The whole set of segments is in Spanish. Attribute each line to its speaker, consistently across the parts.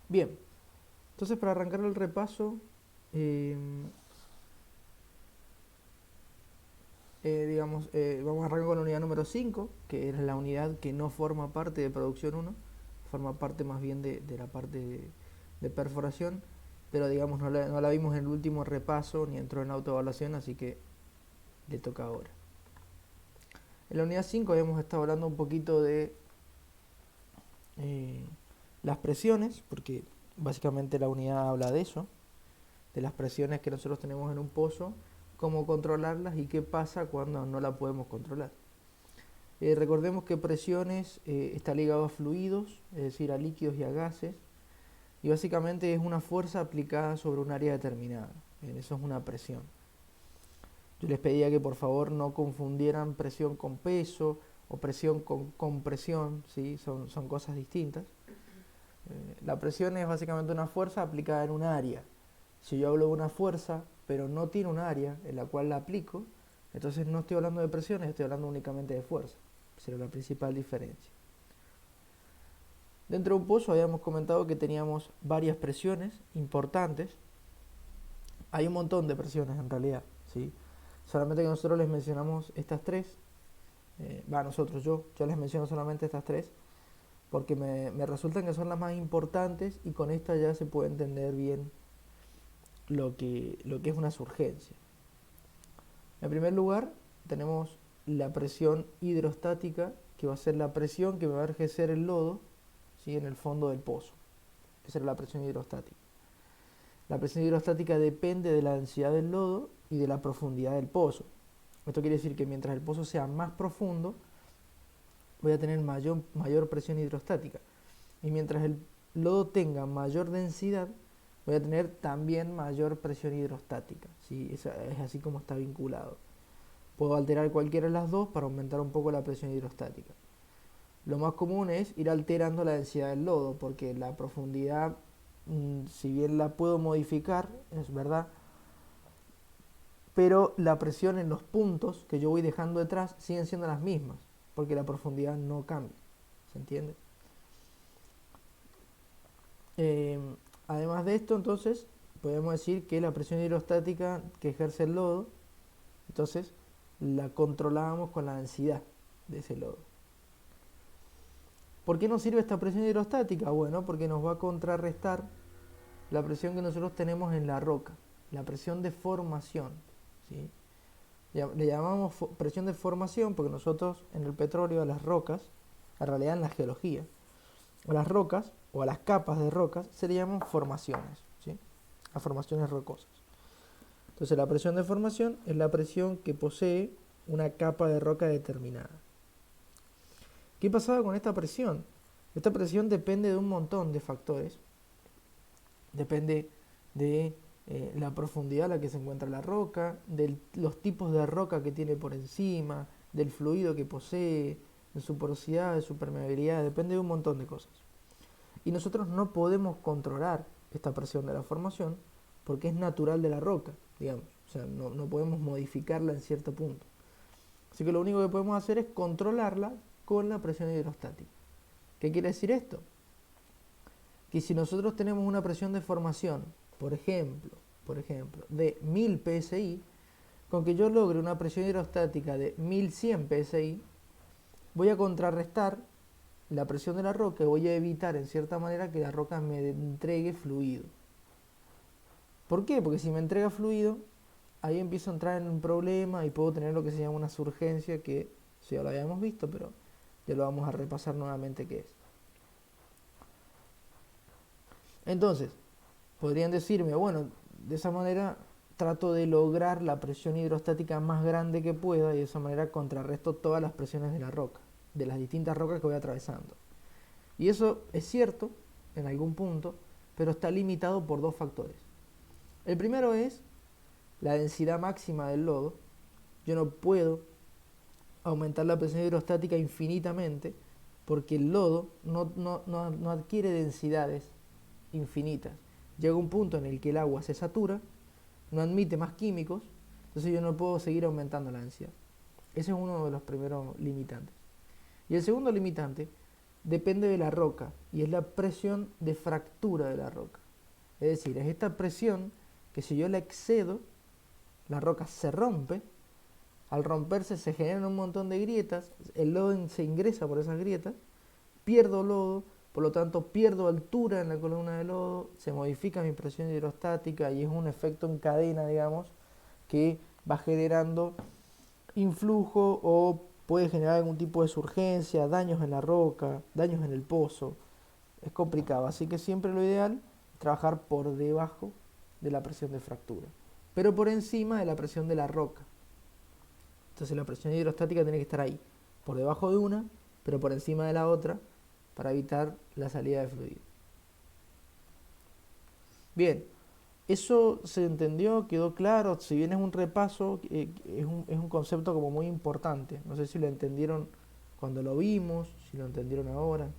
Speaker 1: Bien, entonces para arrancar el repaso, eh, vamos a arrancar con la unidad número 5, que es la unidad que no forma parte de producción uno, forma parte más bien de la parte de perforación, pero digamos no la vimos en el último repaso ni entró en autoevaluación, así que le toca ahora. En la unidad 5 habíamos estado hablando un poquito de eh, las presiones, porque básicamente la unidad habla de eso, de las presiones que nosotros tenemos en un pozo, cómo controlarlas y qué pasa cuando no la podemos controlar. Recordemos que presiones está ligado a fluidos, es decir, a líquidos y a gases, y básicamente es una fuerza aplicada sobre un área determinada. Eso es una presión. Yo les pedía que por favor no confundieran presión con peso o presión con compresión, ¿sí? Son cosas distintas. La presión es básicamente una fuerza aplicada en un área. Si yo hablo de una fuerza, pero no tiene un área en la cual la aplico, entonces no estoy hablando de presiones, estoy hablando únicamente de fuerza. Será la principal diferencia. Dentro de un pozo habíamos comentado que teníamos varias presiones importantes. Hay un montón de presiones en realidad, ¿sí? Solamente que nosotros les mencionamos estas tres. Yo les menciono solamente estas tres porque me resultan que son las más importantes y con esta ya se puede entender bien lo que es una surgencia. En primer lugar, tenemos la presión hidrostática, que va a ser la presión que va a ejercer el lodo, ¿sí?, en el fondo del pozo. Esa es la presión hidrostática. La presión hidrostática depende de la densidad del lodo y de la profundidad del pozo. Esto quiere decir que mientras el pozo sea más profundo, voy a tener mayor presión hidrostática. Y mientras el lodo tenga mayor densidad, voy a tener también mayor presión hidrostática, ¿sí? Es así como está vinculado. Puedo alterar cualquiera de las dos para aumentar un poco la presión hidrostática. Lo más común es ir alterando la densidad del lodo, porque la profundidad, si bien la puedo modificar, es verdad, pero la presión en los puntos que yo voy dejando detrás siguen siendo las mismas, porque la profundidad no cambia. ¿Se entiende? Eh, Además de esto, entonces, podemos decir que la presión hidrostática que ejerce el lodo, entonces, la controlábamos con la densidad de ese lodo. ¿Por qué nos sirve esta presión hidrostática? Bueno, porque nos va a contrarrestar la presión que nosotros tenemos en la roca, la presión de formación, ¿sí? Le llamamos presión de formación porque nosotros en el petróleo a las rocas, en realidad en la geología, a las rocas o a las capas de rocas se le llaman formaciones, ¿sí?, a formaciones rocosas. Entonces la presión de formación es la presión que posee una capa de roca determinada. ¿Qué pasaba con esta presión? Esta presión depende de un montón de factores. Depende de la profundidad a la que se encuentra la roca, de los tipos de roca que tiene por encima, del fluido que posee, de su porosidad, de su permeabilidad, depende de un montón de cosas. Y nosotros no podemos controlar esta presión de la formación porque es natural de la roca, digamos. O sea, no podemos modificarla en cierto punto. Así que lo único que podemos hacer es controlarla con la presión hidrostática. ¿Qué quiere decir esto? Que si nosotros tenemos una presión de formación, por ejemplo, de 1000 psi, con que yo logre una presión hidrostática de 1100 psi, voy a contrarrestar la presión de la roca y voy a evitar en cierta manera que la roca me entregue fluido. ¿Por qué? Porque si me entrega fluido, ahí empiezo a entrar en un problema y puedo tener lo que se llama una surgencia, que ya lo habíamos visto, pero ya lo vamos a repasar nuevamente qué es. Entonces, podrían decirme, bueno, de esa manera trato de lograr la presión hidrostática más grande que pueda y de esa manera contrarresto todas las presiones de la roca, de las distintas rocas que voy atravesando. Y eso es cierto en algún punto, pero está limitado por dos factores. El primero es la densidad máxima del lodo. Yo no puedo aumentar la presión hidrostática infinitamente porque el lodo no adquiere densidades infinitas. Llega un punto en el que el agua se satura, no admite más químicos, entonces yo no puedo seguir aumentando la densidad. Ese es uno de los primeros limitantes. Y el segundo limitante depende de la roca y es la presión de fractura de la roca. Es decir, es esta presión que si yo la excedo, la roca se rompe. Al romperse se generan un montón de grietas, el lodo se ingresa por esas grietas, pierdo lodo, por lo tanto pierdo altura en la columna de lodo, se modifica mi presión hidrostática y es un efecto en cadena, digamos, que va generando influjo o puede generar algún tipo de surgencia, daños en la roca, daños en el pozo. Es complicado, así que siempre lo ideal es trabajar por debajo de la presión de fractura, pero por encima de la presión de la roca. Entonces la presión hidrostática tiene que estar ahí, por debajo de una, pero por encima de la otra, para evitar la salida de fluido. Bien, eso se entendió, quedó claro. Si bien es un repaso, es un concepto como muy importante. No sé si lo entendieron cuando lo vimos, si lo entendieron ahora.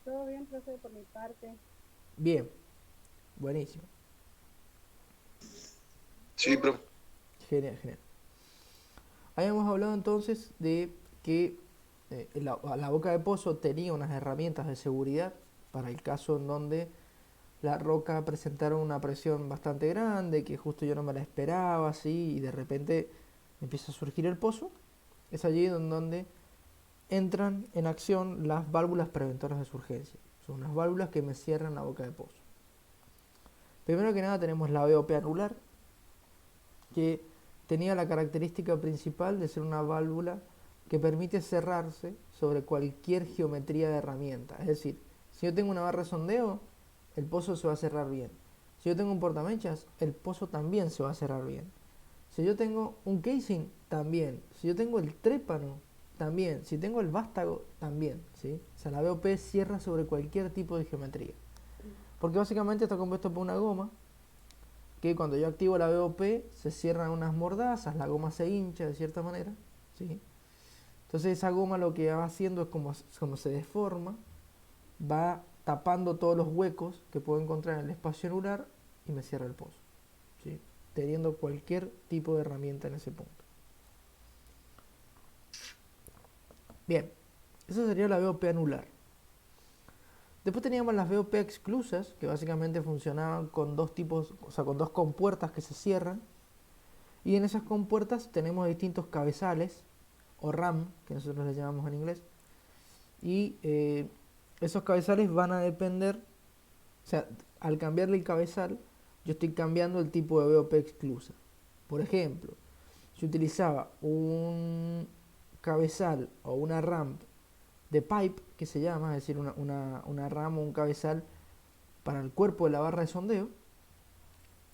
Speaker 2: Todo bien, profe, por mi parte.
Speaker 1: Bien, buenísimo.
Speaker 3: Sí, profe.
Speaker 1: Genial, genial. Habíamos hablado entonces de que la boca de pozo tenía unas herramientas de seguridad para el caso en donde la roca presentara una presión bastante grande, que justo yo no me la esperaba, así, y de repente empieza a surgir el pozo. Es allí donde entran en acción las válvulas preventoras de surgencia. Son unas válvulas que me cierran la boca de pozo. Primero que nada tenemos la VOP anular, que tenía la característica principal de ser una válvula que permite cerrarse sobre cualquier geometría de herramienta. Es decir, si yo tengo una barra de sondeo, el pozo se va a cerrar bien. Si yo tengo un portamechas, el pozo también se va a cerrar bien. Si yo tengo un casing, también. Si yo tengo el trépano, también. Si tengo el vástago, también. ¿Sí? O sea, la VOP cierra sobre cualquier tipo de geometría. Porque básicamente está compuesto por una goma que cuando yo activo la VOP se cierran unas mordazas, la goma se hincha de cierta manera. ¿Sí? Entonces esa goma lo que va haciendo es como se deforma, va tapando todos los huecos que puedo encontrar en el espacio anular y me cierra el pozo, ¿sí? Teniendo cualquier tipo de herramienta en ese punto. Bien, eso sería la VOP anular. Después teníamos las VOP exclusas, que básicamente funcionaban con dos tipos, o sea, con dos compuertas que se cierran. Y en esas compuertas tenemos distintos cabezales, o RAM, que nosotros les llamamos en inglés. Y esos cabezales van a depender, o sea, al cambiarle el cabezal, yo estoy cambiando el tipo de VOP exclusa. Por ejemplo, si utilizaba un cabezal o una ramp de pipe, que se llama, es decir, una rama o un cabezal para el cuerpo de la barra de sondeo,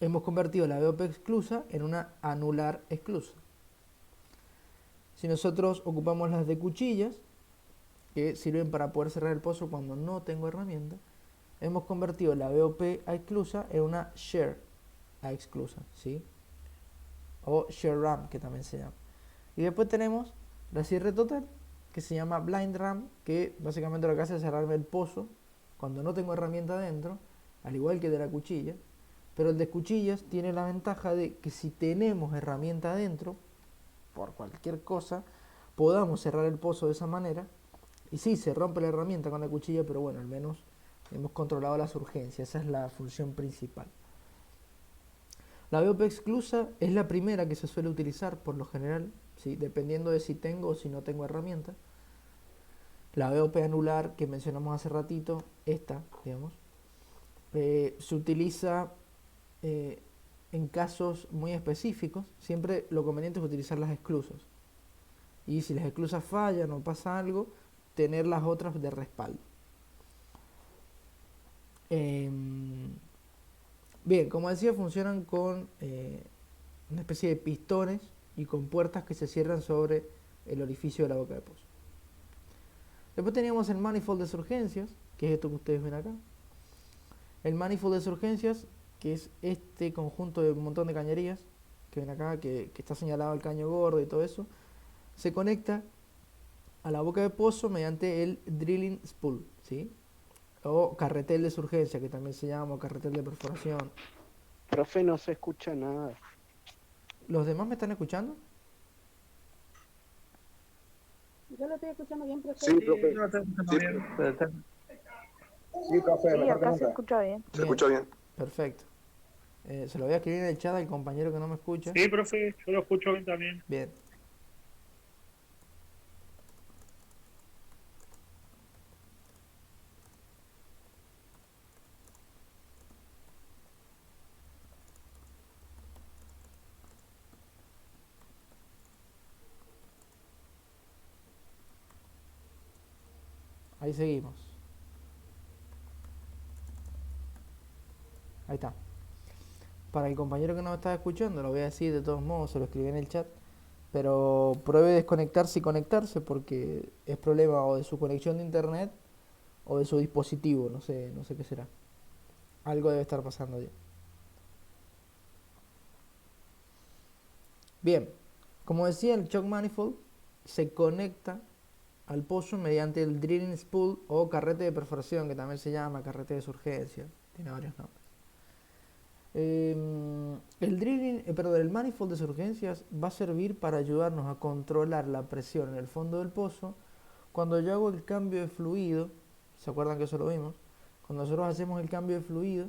Speaker 1: hemos convertido la VOP exclusa en una anular exclusa. Si nosotros ocupamos las de cuchillas, que sirven para poder cerrar el pozo cuando no tengo herramienta, hemos convertido la VOP a exclusa en una shear a exclusa, ¿sí? O shear ram, que también se llama. Y después tenemos la cierre total, que se llama blind ram, que básicamente lo que hace es cerrarme el pozo cuando no tengo herramienta dentro, al igual que el de la cuchilla. Pero el de cuchillas tiene la ventaja de que si tenemos herramienta dentro, por cualquier cosa, podamos cerrar el pozo de esa manera. Y sí, se rompe la herramienta con la cuchilla, pero bueno, al menos hemos controlado las urgencias. Esa es la función principal. La VOP exclusa es la primera que se suele utilizar por lo general, ¿sí? Dependiendo de si tengo o si no tengo herramienta. La VOP anular que mencionamos hace ratito, esta, digamos, se utiliza en casos muy específicos. Siempre lo conveniente es utilizar las exclusas. Y si las exclusas fallan o pasa algo, tener las otras de respaldo. Bien, como decía, funcionan con una especie de pistones y con puertas que se cierran sobre el orificio de la boca de pozo. Después teníamos el manifold de surgencias, que es esto que ustedes ven acá. El manifold de surgencias, que es este conjunto de un montón de cañerías que ven acá, que está señalado el caño gordo y todo eso, se conecta a la boca de pozo mediante el drilling spool, ¿sí? O carretel de surgencia, que también se llama, o carretel de perforación.
Speaker 3: Profe, no se escucha nada.
Speaker 1: ¿Los demás me están escuchando?
Speaker 2: Yo lo estoy escuchando bien, profe.
Speaker 4: Sí, profe.
Speaker 5: Yo lo estoy escuchando
Speaker 4: Sí,
Speaker 5: bien.
Speaker 4: sí, profe,
Speaker 6: Sí,
Speaker 4: mejor que
Speaker 6: acá se
Speaker 4: nunca.
Speaker 6: escucha bien.
Speaker 4: Se escucha bien.
Speaker 1: Perfecto. Se lo voy a escribir en el chat al compañero que no me escucha.
Speaker 5: Sí, profe, yo lo escucho bien también.
Speaker 1: Bien. Ahí seguimos. Ahí está. Para el compañero que no me está escuchando, lo voy a decir de todos modos, se lo escribí en el chat. Pero pruebe desconectarse y conectarse porque es problema o de su conexión de internet o de su dispositivo, no sé qué será. Algo debe estar pasando ya. Bien, como decía, el shock manifold se conecta al pozo mediante el drilling spool o carrete de perforación, que también se llama carrete de surgencia, tiene varios nombres. El manifold de surgencias va a servir para ayudarnos a controlar la presión en el fondo del pozo cuando yo hago el cambio de fluido. ¿Se acuerdan que eso lo vimos? Cuando nosotros hacemos el cambio de fluido,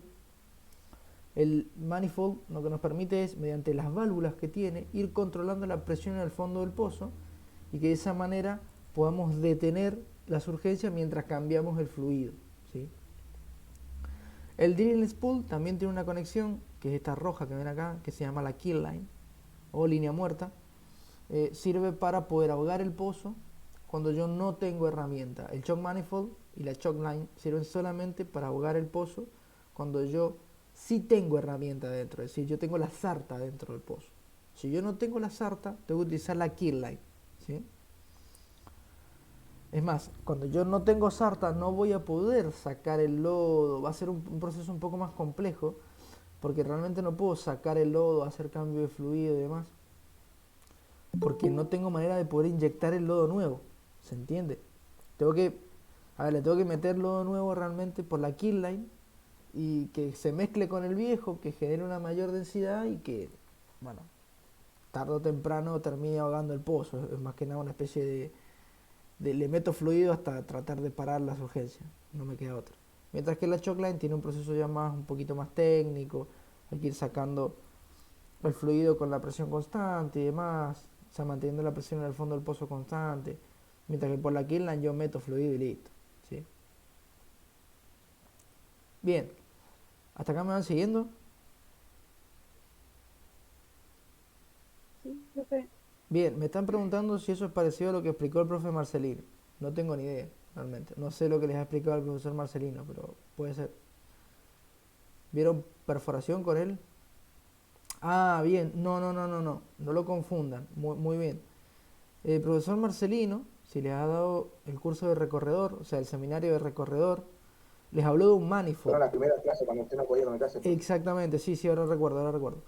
Speaker 1: el manifold lo que nos permite es, mediante las válvulas que tiene, ir controlando la presión en el fondo del pozo y que de esa manera podamos detener la surgencia mientras cambiamos el fluido, ¿sí? El drilling spool también tiene una conexión, que es esta roja que ven acá, que se llama la kill line o línea muerta. Sirve para poder ahogar el pozo cuando yo no tengo herramienta. El shock manifold y la shock line sirven solamente para ahogar el pozo cuando yo sí tengo herramienta dentro, es decir, yo tengo la sarta dentro del pozo. Si yo no tengo la sarta, tengo que utilizar la kill line, ¿sí? Es más, cuando yo no tengo sarta no voy a poder sacar el lodo, va a ser un proceso un poco más complejo, porque realmente no puedo sacar el lodo, hacer cambio de fluido y demás, porque no tengo manera de poder inyectar el lodo nuevo, ¿se entiende? Le tengo que meter lodo nuevo realmente por la kill line y que se mezcle con el viejo, que genere una mayor densidad y que, bueno, tarde o temprano termine ahogando el pozo. Es más que nada una especie le meto fluido hasta tratar de parar las urgencias, no me queda otra. Mientras que la shockline tiene un proceso ya un poquito más técnico, hay que ir sacando el fluido con la presión constante y demás, o sea, manteniendo la presión en el fondo del pozo constante, mientras que por la killline yo meto fluido y listo, ¿sí? Bien, ¿hasta acá me van siguiendo?
Speaker 2: Sí, profe.
Speaker 1: Bien, me están preguntando si eso es parecido a lo que explicó el profe Marcelino. No tengo ni idea, realmente. No sé lo que les ha explicado el profesor Marcelino, pero puede ser. ¿Vieron perforación con él? Ah, bien. No. No lo confundan. Muy bien. El profesor Marcelino, si les ha dado el curso de recorredor, o sea, el seminario de recorredor, les habló de un manifold.
Speaker 4: Fueron las primeras clases cuando usted no podía conectarse.
Speaker 1: Exactamente, sí, ahora recuerdo.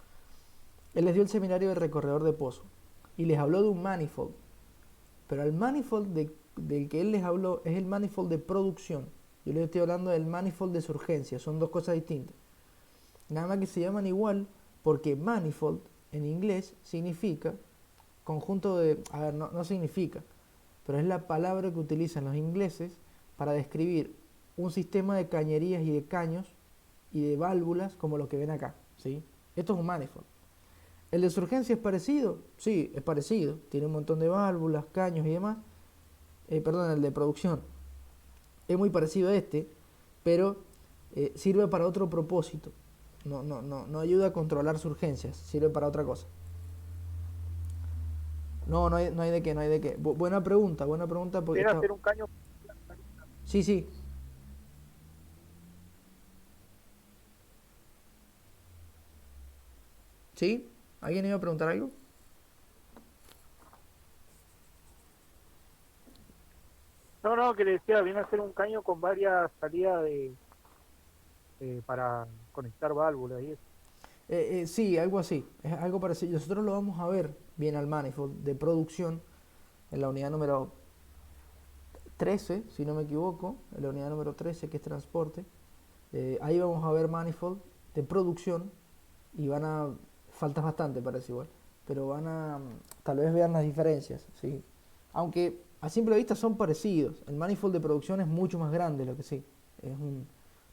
Speaker 1: Él les dio el seminario de recorredor de pozo y les habló de un manifold. Pero el manifold del que él les habló es el manifold de producción. Yo les estoy hablando del manifold de surgencia, son dos cosas distintas. Nada más que se llaman igual porque manifold en inglés significa conjunto de... A ver, no significa, pero es la palabra que utilizan los ingleses para describir un sistema de cañerías y de caños y de válvulas como los que ven acá, ¿sí? Esto es un manifold. ¿El de surgencia es parecido? Sí, es parecido. Tiene un montón de válvulas, caños y demás. El de producción. Es muy parecido a este, pero sirve para otro propósito. No ayuda a controlar surgencias, sirve para otra cosa. No hay de qué. Buena pregunta. Porque
Speaker 5: ¿Quiere hacer un caño?
Speaker 1: Sí. ¿Sí? ¿Alguien iba a preguntar algo?
Speaker 5: No, que le decía, viene a hacer un caño con varias salidas para conectar válvulas y eso.
Speaker 1: Sí, algo así. Es algo parecido. Nosotros lo vamos a ver bien al manifold de producción en la unidad número 13, si no me equivoco, en la unidad número 13 que es transporte. Ahí vamos a ver manifold de producción y falta bastante parece igual, pero tal vez vean las diferencias, ¿sí? Aunque a simple vista son parecidos, el manifold de producción es mucho más grande, lo que sí,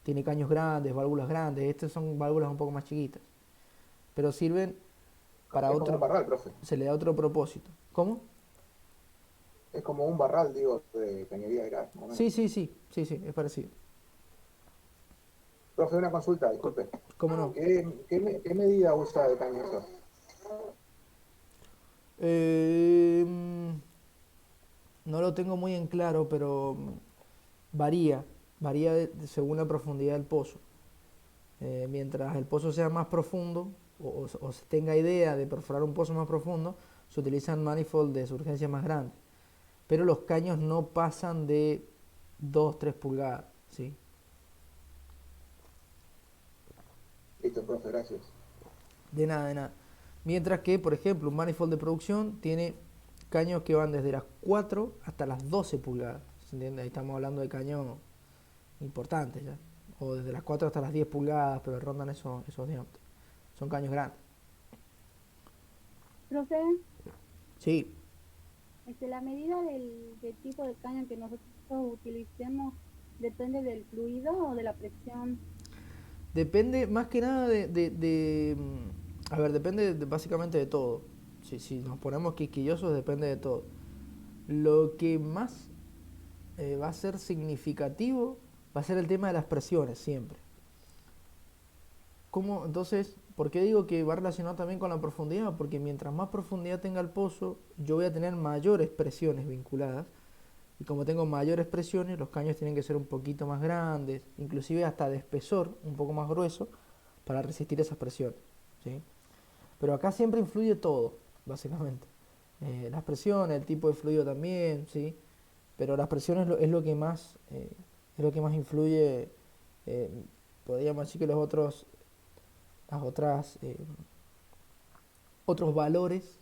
Speaker 1: tiene caños grandes, válvulas grandes, estas son válvulas un poco más chiquitas, pero sirven para
Speaker 4: Es como un
Speaker 1: otro,
Speaker 4: barral, profe.
Speaker 1: se le da otro propósito. ¿Cómo?
Speaker 4: Es como un barral, digo, de cañería de gas.
Speaker 1: Sí, sí, sí, sí, sí, es parecido.
Speaker 4: Profe, una consulta, disculpe.
Speaker 1: ¿Cómo no?
Speaker 4: ¿Qué medida usa de caño eso?
Speaker 1: Eh, mm, no lo tengo muy en claro, pero varía según la profundidad del pozo. Mientras el pozo sea más profundo o se tenga idea de perforar un pozo más profundo, se utilizan manifold de surgencia más grandes. Pero los caños no pasan de 2-3 pulgadas, ¿sí?
Speaker 4: Listo, profe, gracias.
Speaker 1: De nada, de nada. Mientras que, por ejemplo, un manifold de producción tiene caños que van desde las 4 hasta las 12 pulgadas. ¿Se entiende? Ahí estamos hablando de caños importantes ya. O desde las 4 hasta las 10 pulgadas, pero rondan esos diámetros. Son caños grandes.
Speaker 2: Profe,
Speaker 1: Sí,
Speaker 2: la medida del tipo de caño que nosotros utilicemos depende del fluido o de la presión.
Speaker 1: depende más que nada a ver, depende básicamente de todo. Si nos ponemos quisquillosos, depende de todo. Lo que más va a ser significativo va a ser el tema de las presiones siempre. ¿Cómo? Entonces, ¿por qué digo que va relacionado también con la profundidad? Porque mientras más profundidad tenga el pozo, yo voy a tener mayores presiones vinculadas. Y como tengo mayores presiones, los caños tienen que ser un poquito más grandes, inclusive hasta de espesor, un poco más grueso, para resistir esas presiones, ¿sí? Pero acá siempre influye todo, básicamente. Las presiones, el tipo de fluido también, ¿sí? Pero las presiones es lo que más influye. eh, Podríamos decir que otros valores,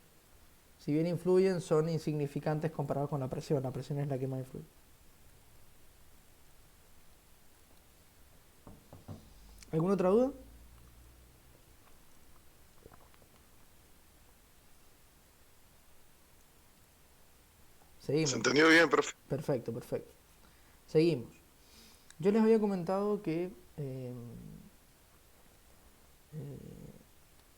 Speaker 1: si bien influyen, son insignificantes comparados con la presión. La presión es la que más influye. ¿Alguna otra duda?
Speaker 6: ¿Se
Speaker 1: Seguimos.
Speaker 6: entendió bien, profe?
Speaker 1: Perfecto, perfecto. Seguimos. Yo les había comentado que,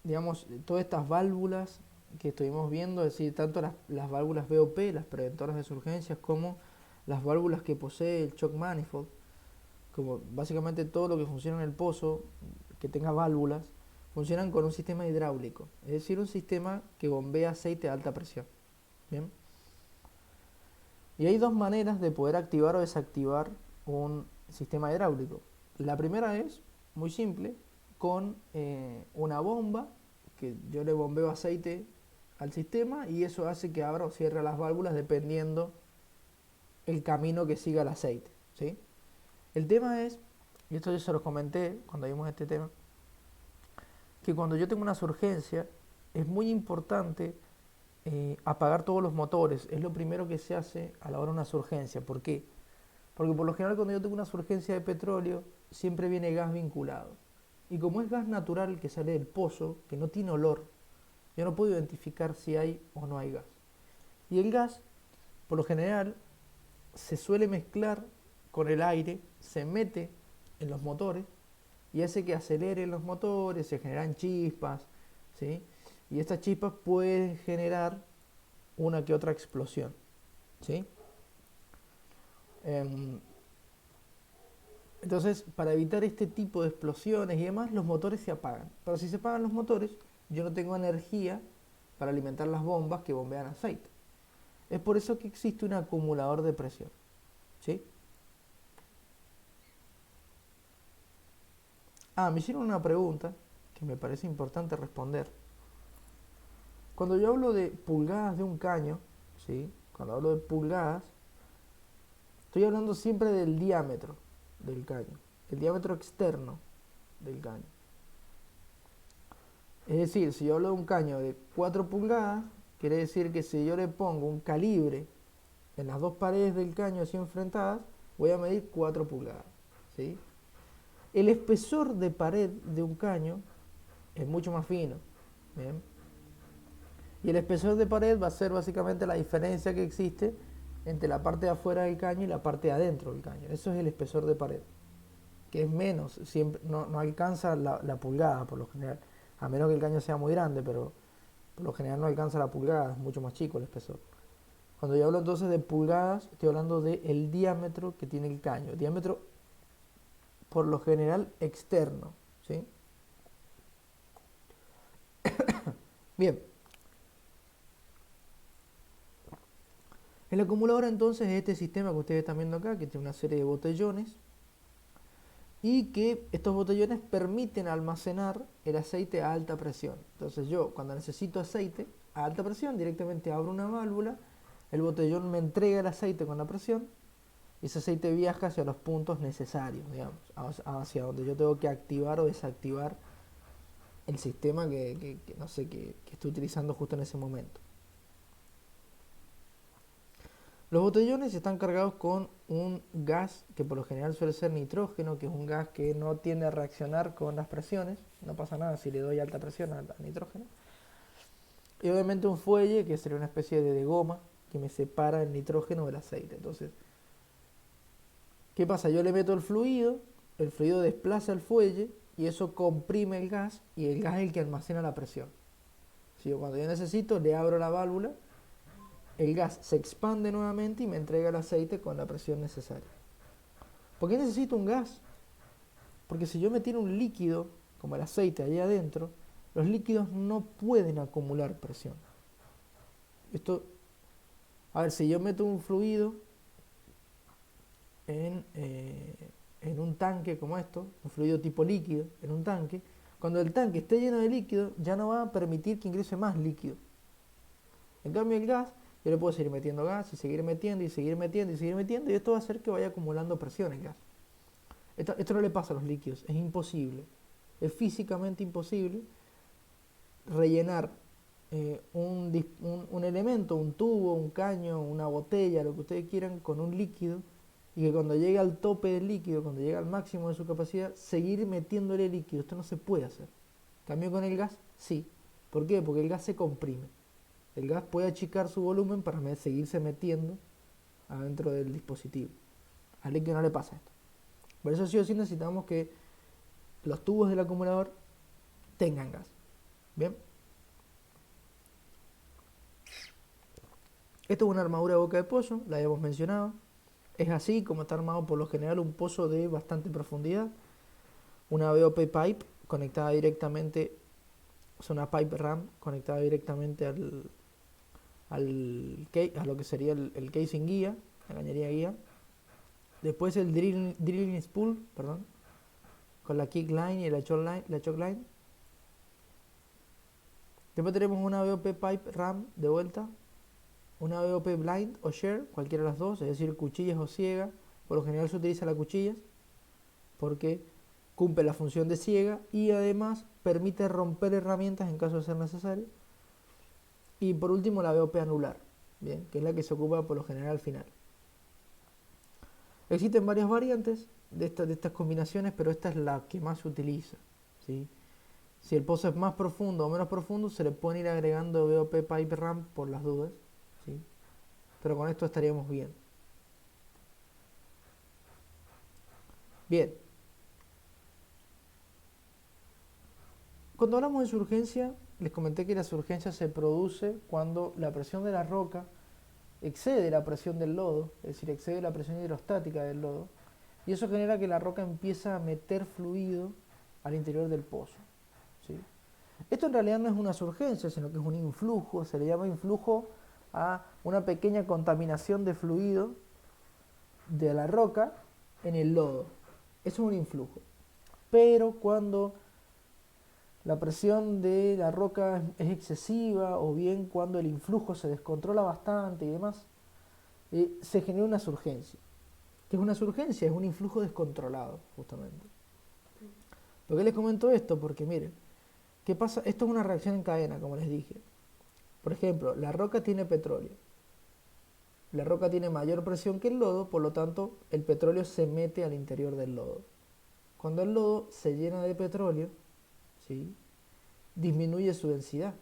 Speaker 1: digamos, todas estas válvulas que estuvimos viendo, es decir, tanto las válvulas BOP, las preventoras de surgencias, como las válvulas que posee el shock manifold, como básicamente todo lo que funciona en el pozo, que tenga válvulas, funcionan con un sistema hidráulico, es decir, un sistema que bombea aceite a alta presión. ¿Bien? Y hay dos maneras de poder activar o desactivar un sistema hidráulico. La primera es muy simple, con una bomba que yo le bombeo aceite al sistema y eso hace que abra o cierre las válvulas dependiendo el camino que siga el aceite, ¿sí? El tema es, y esto yo se los comenté cuando vimos este tema, que cuando yo tengo una surgencia es muy importante apagar todos los motores. Es lo primero que se hace a la hora de una surgencia. ¿Por qué? Porque por lo general cuando yo tengo una surgencia de petróleo siempre viene gas vinculado. Y como es gas natural que sale del pozo, que no tiene olor, yo no puedo identificar si hay o no hay gas. Y el gas, por lo general, se suele mezclar con el aire, se mete en los motores y hace que aceleren los motores, se generan chispas, ¿sí? Y estas chispas pueden generar una que otra explosión, ¿sí? Entonces, para evitar este tipo de explosiones y demás, los motores se apagan. Pero si se apagan los motores, yo no tengo energía para alimentar las bombas que bombean aceite. Es por eso que existe un acumulador de presión, ¿sí? Me hicieron una pregunta que me parece importante responder. Cuando yo hablo de pulgadas de un caño, ¿sí? Cuando hablo de pulgadas, estoy hablando siempre del diámetro del caño, el diámetro externo del caño. Es decir, si yo hablo de un caño de 4 pulgadas, quiere decir que si yo le pongo un calibre en las dos paredes del caño así enfrentadas, voy a medir 4 pulgadas, ¿sí? El espesor de pared de un caño es mucho más fino. ¿Bien? Y el espesor de pared va a ser básicamente la diferencia que existe entre la parte de afuera del caño y la parte de adentro del caño. Eso es el espesor de pared, que es menos, siempre, no alcanza la pulgada por lo general, a menos que el caño sea muy grande, pero por lo general no alcanza la pulgada, es mucho más chico el espesor. Cuando yo hablo entonces de pulgadas, estoy hablando del diámetro que tiene el caño, diámetro por lo general externo, ¿sí? Bien. El acumulador entonces es este sistema que ustedes están viendo acá, que tiene una serie de botellones y que estos botellones permiten almacenar el aceite a alta presión. Entonces yo cuando necesito aceite a alta presión directamente abro una válvula, el botellón me entrega el aceite con la presión y ese aceite viaja hacia los puntos necesarios, digamos, hacia donde yo tengo que activar o desactivar el sistema no sé, que estoy utilizando justo en ese momento. Los botellones están cargados con un gas que por lo general suele ser nitrógeno, que es un gas que no tiende a reaccionar con las presiones, no pasa nada si le doy alta presión al nitrógeno. Y obviamente un fuelle, que sería una especie de goma que me separa el nitrógeno del aceite. Entonces, ¿qué pasa? Yo le meto el fluido desplaza el fuelle y eso comprime el gas y el gas es el que almacena la presión. Si yo cuando yo necesito le abro la válvula, el gas se expande nuevamente y me entrega el aceite con la presión necesaria. ¿Por qué necesito un gas? Porque si yo me tiro un líquido, como el aceite allí adentro, los líquidos no pueden acumular presión. A ver, si yo meto un fluido en un tanque como esto, un fluido tipo líquido en un tanque, cuando el tanque esté lleno de líquido, ya no va a permitir que ingrese más líquido. En cambio el gas, yo le puedo seguir metiendo gas y seguir metiendo y seguir metiendo y seguir metiendo y esto va a hacer que vaya acumulando presión el gas. Esto no le pasa a los líquidos, es imposible, es físicamente imposible rellenar un elemento, un tubo, un caño, una botella, lo que ustedes quieran, con un líquido y que cuando llegue al tope del líquido, cuando llegue al máximo de su capacidad, seguir metiéndole líquido. Esto no se puede hacer. En cambio con el gas, sí. ¿Por qué? Porque el gas se comprime. El gas puede achicar su volumen para seguirse metiendo adentro del dispositivo. Al líquido no le pasa esto. Por eso sí o sí necesitamos que los tubos del acumulador tengan gas. Bien. Esto es una armadura de boca de pozo, la habíamos mencionado. Es así como está armado por lo general un pozo de bastante profundidad. Una BOP pipe conectada directamente, es una pipe RAM conectada directamente a lo que sería el casing guía, la cañería guía. Después el drilling spool, perdón, con la kick line y la choke line. Después tenemos una BOP pipe RAM de vuelta, una BOP blind o share, cualquiera de las dos, es decir, cuchillas o ciega. Por lo general se utiliza la cuchillas porque cumple la función de ciega y además permite romper herramientas en caso de ser necesario. Y por último la BOP anular, bien, que es la que se ocupa por lo general al final. Existen varias variantes de estas combinaciones, pero esta es la que más se utiliza, ¿sí? Si el pozo es más profundo o menos profundo, se le pueden ir agregando BOP pipe RAM por las dudas, ¿sí? Pero con esto estaríamos bien. Bien. Cuando hablamos de surgencia, les comenté que la surgencia se produce cuando la presión de la roca excede la presión del lodo, es decir, excede la presión hidrostática del lodo, y eso genera que la roca empieza a meter fluido al interior del pozo, ¿sí? Esto en realidad no es una surgencia, sino que es un influjo, se le llama influjo a una pequeña contaminación de fluido de la roca en el lodo. Eso es un influjo. Pero cuando la presión de la roca es excesiva o bien cuando el influjo se descontrola bastante y demás, se genera una surgencia. ¿Qué es una surgencia? Es un influjo descontrolado, justamente. ¿Por qué les comento esto? Porque miren, ¿qué pasa? Esto es una reacción en cadena, como les dije. Por ejemplo, la roca tiene petróleo. La roca tiene mayor presión que el lodo, por lo tanto, el petróleo se mete al interior del lodo. Cuando el lodo se llena de petróleo, ¿sí?, disminuye su densidad.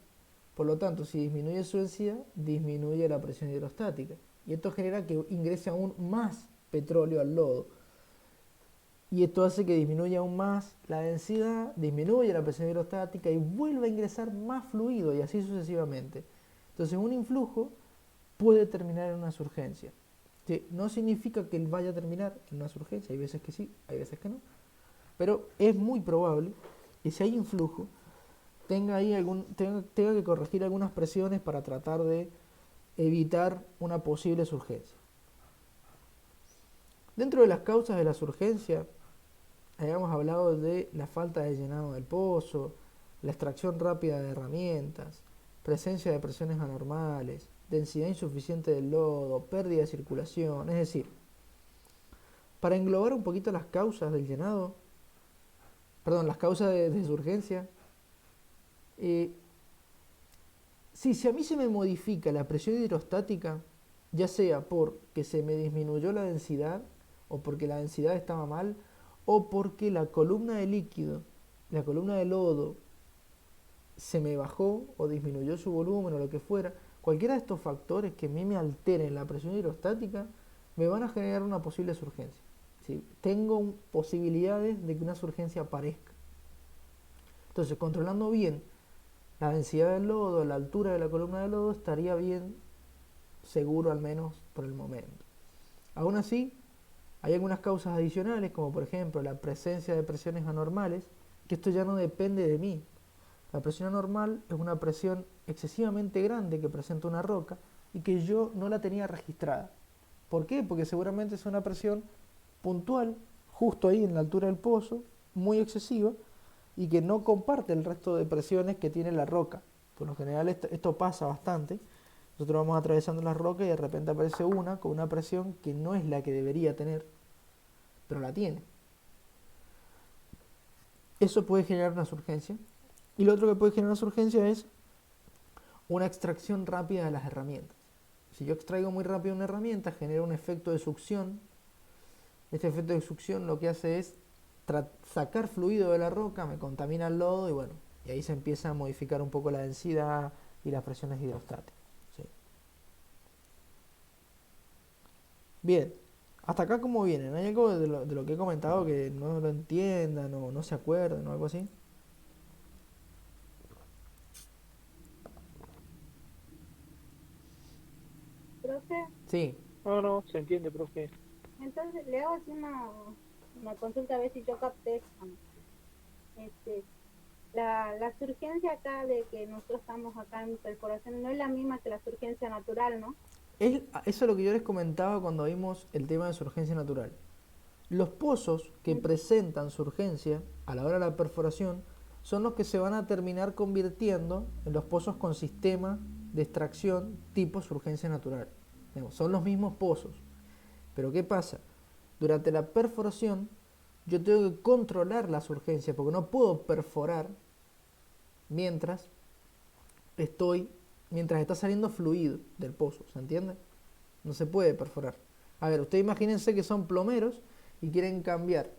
Speaker 1: Por lo tanto, si disminuye su densidad, disminuye la presión hidrostática. Y esto genera que ingrese aún más petróleo al lodo. Y esto hace que disminuya aún más la densidad, disminuye la presión hidrostática y vuelva a ingresar más fluido y así sucesivamente. Entonces un influjo puede terminar en una surgencia. ¿Sí? No significa que él vaya a terminar en una surgencia, hay veces que sí, hay veces que no. Pero es muy probable que si hay influjo, tenga que corregir algunas presiones para tratar de evitar una posible surgencia. Dentro de las causas de la surgencia, habíamos hablado de la falta de llenado del pozo, la extracción rápida de herramientas, presencia de presiones anormales, densidad insuficiente del lodo, pérdida de circulación. Es decir, para englobar un poquito las causas del llenado, las causas de surgencia, si a mí se me modifica la presión hidrostática, ya sea porque se me disminuyó la densidad, o porque la densidad estaba mal, o porque la columna de líquido, la columna de lodo, se me bajó o disminuyó su volumen o lo que fuera, cualquiera de estos factores que a mí me alteren la presión hidrostática, me van a generar una posible surgencia. ¿Sí? Tengo posibilidades de que una surgencia aparezca. Entonces, controlando bien la densidad del lodo, la altura de la columna de lodo, estaría bien, seguro al menos por el momento. Aún así, hay algunas causas adicionales, como por ejemplo la presencia de presiones anormales, que esto ya no depende de mí. La presión anormal es una presión excesivamente grande que presenta una roca y que yo no la tenía registrada. ¿Por qué? Porque seguramente es una presión puntual, justo ahí en la altura del pozo, muy excesiva, y que no comparte el resto de presiones que tiene la roca. Por lo general esto pasa bastante. Nosotros vamos atravesando la roca y de repente aparece una con una presión que no es la que debería tener, pero la tiene. Eso puede generar una surgencia. Y lo otro que puede generar una surgencia es una extracción rápida de las herramientas. Si yo extraigo muy rápido una herramienta, genera un efecto de succión. Este efecto de succión lo que hace es sacar fluido de la roca, me contamina el lodo y bueno, y ahí se empieza a modificar un poco la densidad y las presiones hidrostáticas. ¿Sí? Bien, hasta acá cómo vienen. ¿Hay algo de lo que he comentado que no lo entiendan o no se acuerdan o algo así?
Speaker 2: Profe,
Speaker 1: Sí,
Speaker 5: No, se entiende, profe.
Speaker 2: entonces le hago así una consulta a ver si yo capté. Este, la surgencia acá de que nosotros estamos acá en perforación no es la misma que la surgencia natural, ¿no?
Speaker 1: eso es lo que yo les comentaba cuando vimos el tema de surgencia natural. Los pozos que presentan surgencia a la hora de la perforación son los que se van a terminar convirtiendo en los pozos con sistema de extracción tipo surgencia natural. Son los mismos pozos. Pero ¿qué pasa? Durante la perforación yo tengo que controlar la surgencia porque no puedo perforar mientras está saliendo fluido del pozo, ¿se entiende? No se puede perforar. A ver, ustedes imagínense que son plomeros y quieren cambiar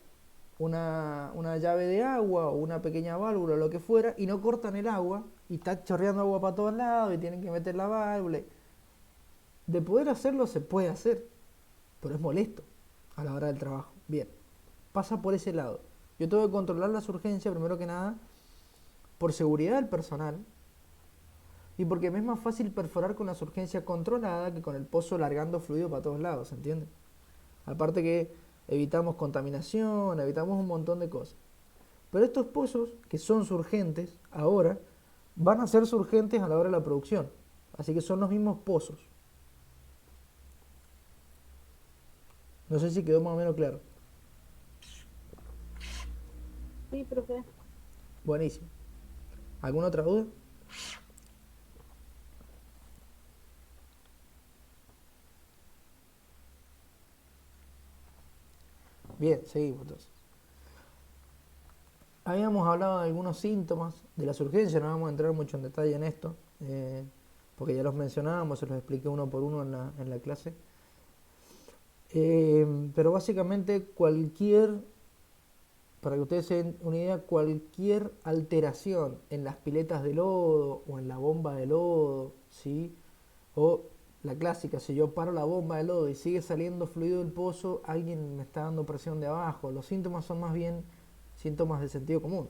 Speaker 1: una llave de agua o una pequeña válvula o lo que fuera y no cortan el agua y está chorreando agua para todos lados y tienen que meter la válvula. De poder hacerlo se puede hacer, pero es molesto a la hora del trabajo. Bien, pasa por ese lado. Yo tengo que controlar la surgencia primero que nada por seguridad del personal y porque me es más fácil perforar con la surgencia controlada que con el pozo largando fluido para todos lados, ¿se entiende? Aparte que evitamos contaminación, evitamos un montón de cosas. Pero estos pozos, que son surgentes ahora, van a ser surgentes a la hora de la producción. Así que son los mismos pozos. No sé si quedó más o menos claro.
Speaker 2: Sí, profe.
Speaker 1: Buenísimo. ¿Alguna otra duda? Bien, seguimos entonces. Habíamos hablado de algunos síntomas de la surgencia, no vamos a entrar mucho en detalle en esto, porque ya los mencionábamos, se los expliqué uno por uno en la clase. Pero básicamente cualquier para que ustedes se den una idea, cualquier alteración en las piletas de lodo o en la bomba de lodo, ¿sí? O la clásica, si yo paro la bomba de lodo y sigue saliendo fluido del pozo, alguien me está dando presión de abajo. Los síntomas son más bien síntomas de sentido común.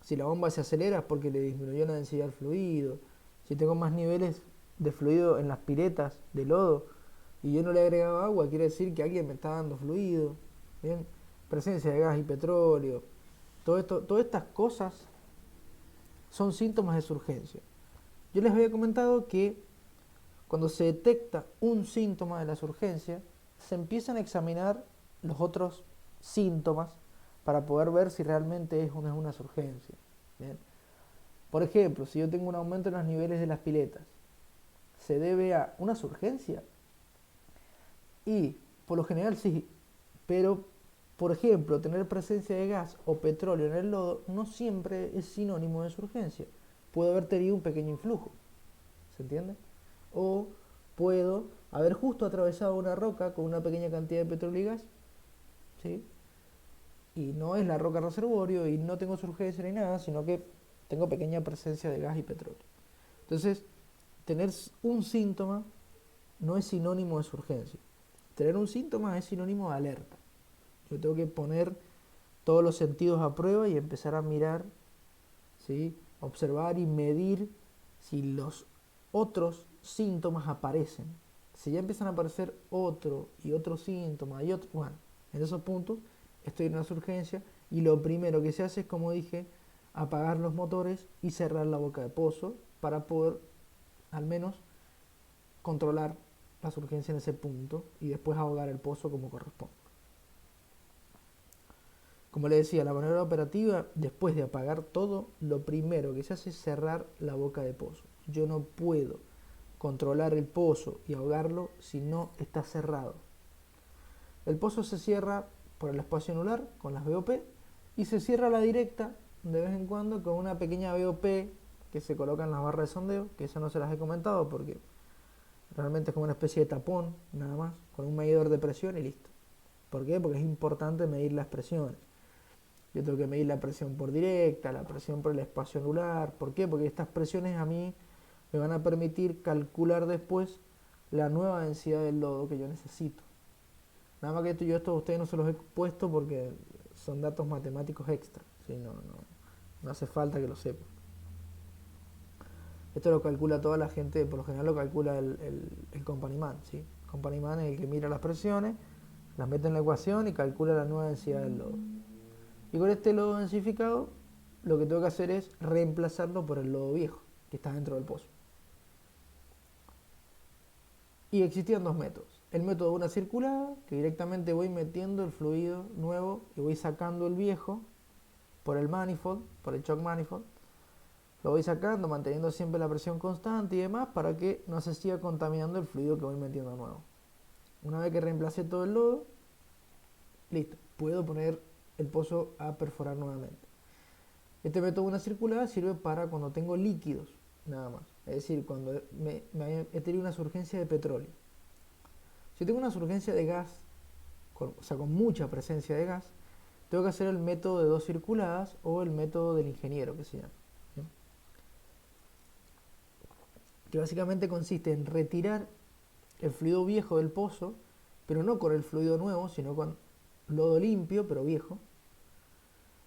Speaker 1: Si la bomba se acelera es porque le disminuyó la densidad del fluido. Si tengo más niveles de fluido en las piletas de lodo y yo no le he agregado agua, quiere decir que alguien me está dando fluido. Bien, presencia de gas y petróleo. Todas estas cosas son síntomas de surgencia. Yo les había comentado que cuando se detecta un síntoma de la surgencia, se empiezan a examinar los otros síntomas para poder ver si realmente es o no es una surgencia. Bien. Por ejemplo, si yo tengo un aumento en los niveles de las piletas, ¿se debe a una surgencia? Y por lo general sí, pero por ejemplo, tener presencia de gas o petróleo en el lodo no siempre es sinónimo de surgencia. Puedo haber tenido un pequeño influjo, ¿se entiende? O puedo haber justo atravesado una roca con una pequeña cantidad de petróleo y gas, ¿sí? Y no es la roca reservorio y no tengo surgencia ni nada, sino que tengo pequeña presencia de gas y petróleo. Entonces, tener un síntoma no es sinónimo de surgencia. Tener un síntoma es sinónimo de alerta. Yo tengo que poner todos los sentidos a prueba y empezar a mirar, ¿sí? Observar y medir si los otros síntomas aparecen. Si ya empiezan a aparecer otro y otro síntoma y otro, bueno, en esos puntos estoy en una surgencia y lo primero que se hace es, como dije, apagar los motores y cerrar la boca de pozo para poder al menos controlar la surgencia en ese punto y después ahogar el pozo como corresponde. Como les decía, la manera operativa, después de apagar todo, lo primero que se hace es cerrar la boca de pozo. Yo no puedo controlar el pozo y ahogarlo si no está cerrado. El pozo se cierra por el espacio anular con las BOP y se cierra la directa de vez en cuando con una pequeña BOP que se coloca en las barras de sondeo, que eso no se las he comentado porque realmente es como una especie de tapón, nada más, con un medidor de presión y listo. ¿Por qué? Porque es importante medir las presiones. Yo tengo que medir la presión por directa, la presión por el espacio anular. ¿Por qué? Porque estas presiones a mí me van a permitir calcular después la nueva densidad del lodo que yo necesito. Nada más que esto a ustedes no se los he puesto porque son datos matemáticos extra. ¿Sí? No hace falta que lo sepan. Esto lo calcula toda la gente, por lo general lo calcula el company man, ¿sí? El company man es el que mira las presiones, las mete en la ecuación y calcula la nueva densidad del lodo. Y con este lodo densificado, lo que tengo que hacer es reemplazarlo por el lodo viejo, que está dentro del pozo. Y existían dos métodos. El método de una circulada, que directamente voy metiendo el fluido nuevo y voy sacando el viejo por el manifold, por el shock manifold. Lo voy sacando, manteniendo siempre la presión constante y demás, para que no se siga contaminando el fluido que voy metiendo nuevo. Una vez que reemplacé todo el lodo, listo, puedo poner el pozo a perforar nuevamente. Este método de una circulada sirve para cuando tengo líquidos, nada más. Es decir, cuando he tenido una surgencia de petróleo. Si tengo una surgencia de gas, con mucha presencia de gas, tengo que hacer el método de dos circuladas o el método del ingeniero, que se llama. ¿Sí? Que básicamente consiste en retirar el fluido viejo del pozo, pero no con el fluido nuevo, sino con lodo limpio, pero viejo.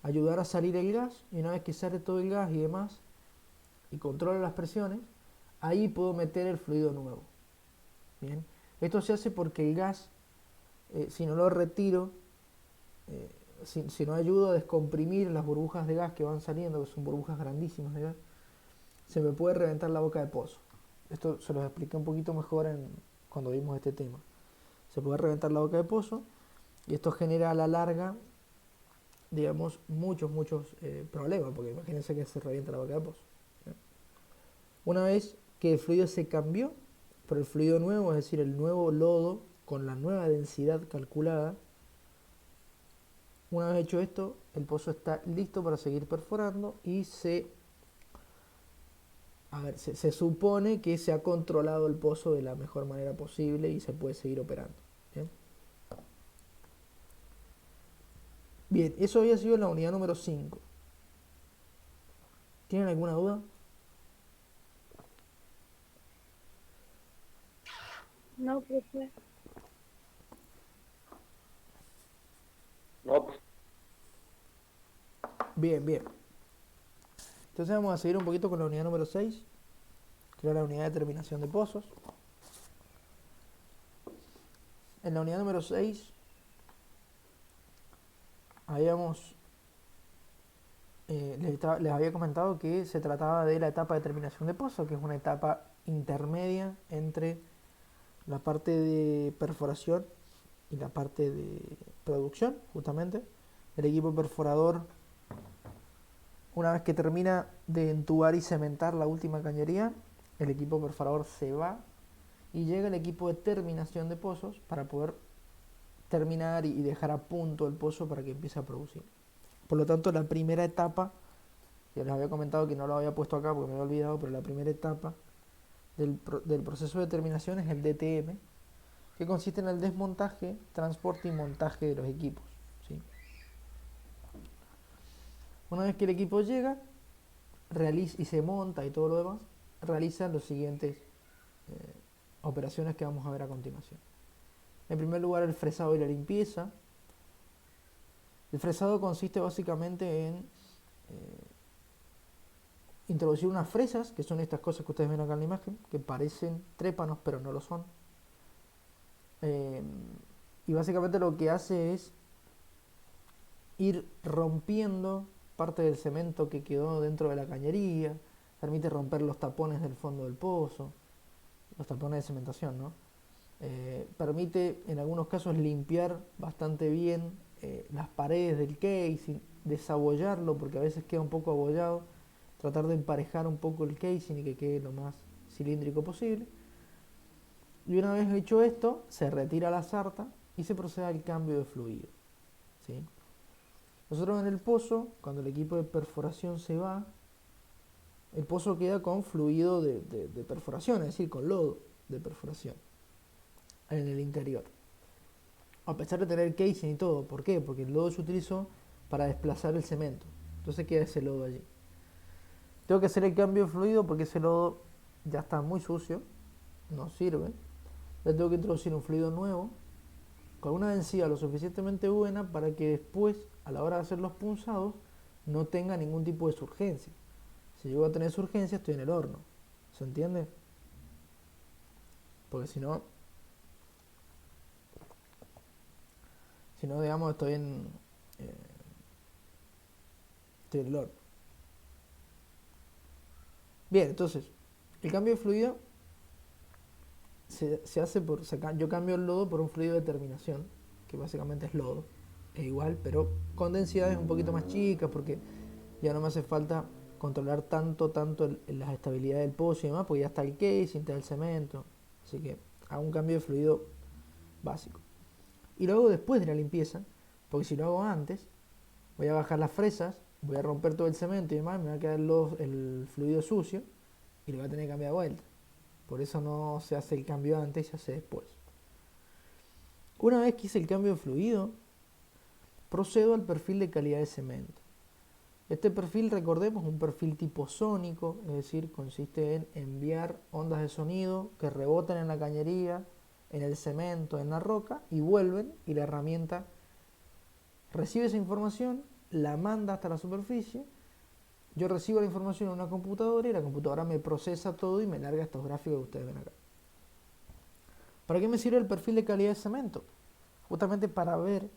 Speaker 1: Ayudar a salir el gas, y una vez que sale todo el gas y demás, y controla las presiones, ahí puedo meter el fluido nuevo. Bien. Esto se hace porque el gas, si no lo retiro, si no ayudo a descomprimir las burbujas de gas que van saliendo, que son burbujas grandísimas de gas, se me puede reventar la boca de pozo. Esto se los expliqué un poquito mejor cuando vimos este tema. Se puede reventar la boca de pozo y esto genera a la larga, digamos, muchos problemas, porque imagínense que se revienta la boca de pozo. ¿Sí? Una vez que el fluido se cambió por el fluido nuevo, es decir, el nuevo lodo con la nueva densidad calculada, una vez hecho esto, el pozo está listo para seguir perforando y se supone que se ha controlado el pozo de la mejor manera posible y se puede seguir operando. ¿Bien? Bien, eso había sido la unidad número 5. ¿Tienen alguna duda?
Speaker 2: No, profe.
Speaker 4: No, pues,
Speaker 1: Bien, bien. Entonces vamos a seguir un poquito con la unidad número 6, que era la unidad de terminación de pozos. En la unidad número 6 habíamos, les había comentado que se trataba de la etapa de terminación de pozo, que es una etapa intermedia entre la parte de perforación y la parte de producción, justamente. El equipo perforador, una vez que termina de entubar y cementar la última cañería, el equipo perforador se va y llega el equipo de terminación de pozos para poder terminar y dejar a punto el pozo para que empiece a producir. Por lo tanto, la primera etapa, ya les había comentado que no lo había puesto acá porque me había olvidado, pero la primera etapa del proceso de terminación es el DTM, que consiste en el desmontaje, transporte y montaje de los equipos, ¿sí? Una vez que el equipo llega, realiza y se monta y todo lo demás, realiza las siguientes operaciones que vamos a ver a continuación. En primer lugar, el fresado y la limpieza. El fresado consiste básicamente en introducir unas fresas, que son estas cosas que ustedes ven acá en la imagen, que parecen trépanos pero no lo son. Y básicamente lo que hace es ir rompiendo parte del cemento que quedó dentro de la cañería, permite romper los tapones del fondo del pozo, los tapones de cementación, ¿no? Permite en algunos casos limpiar bastante bien las paredes del casing, desabollarlo porque a veces queda un poco abollado, tratar de emparejar un poco el casing y que quede lo más cilíndrico posible. Y una vez hecho esto, se retira la sarta y se procede al cambio de fluido, ¿sí? Nosotros en el pozo, cuando el equipo de perforación se va, el pozo queda con fluido de perforación, es decir, con lodo de perforación en el interior. A pesar de tener casing y todo, ¿por qué? Porque el lodo se utilizó para desplazar el cemento. Entonces queda ese lodo allí. Tengo que hacer el cambio de fluido porque ese lodo ya está muy sucio, no sirve. Le tengo que introducir un fluido nuevo con una densidad lo suficientemente buena para que después, a la hora de hacer los punzados, no tenga ningún tipo de surgencia. Si llego a tener surgencia, estoy en el horno. ¿Se entiende? Porque si no, digamos, estoy en el horno. Bien, entonces, el cambio de fluido se hace yo cambio el lodo por un fluido de terminación, que básicamente es lodo. Es igual, pero con densidades un poquito más chicas, porque ya no me hace falta controlar tanto las estabilidades del pozo y demás, porque ya está el casing, está el cemento. Así que hago un cambio de fluido básico. Y lo hago después de la limpieza, porque si lo hago antes, voy a bajar las fresas, voy a romper todo el cemento y demás, me va a quedar el fluido sucio y lo voy a tener que cambiar de vuelta. Por eso no se hace el cambio antes, se hace después. Una vez que hice el cambio de fluido, procedo al perfil de calidad de cemento. Este perfil, recordemos, es un perfil tipo sónico, es decir, consiste en enviar ondas de sonido que rebotan en la cañería, en el cemento, en la roca y vuelven, y la herramienta recibe esa información, la manda hasta la superficie, yo recibo la información en una computadora y la computadora me procesa todo y me larga estos gráficos que ustedes ven acá. ¿Para qué me sirve el perfil de calidad de cemento? Justamente para ver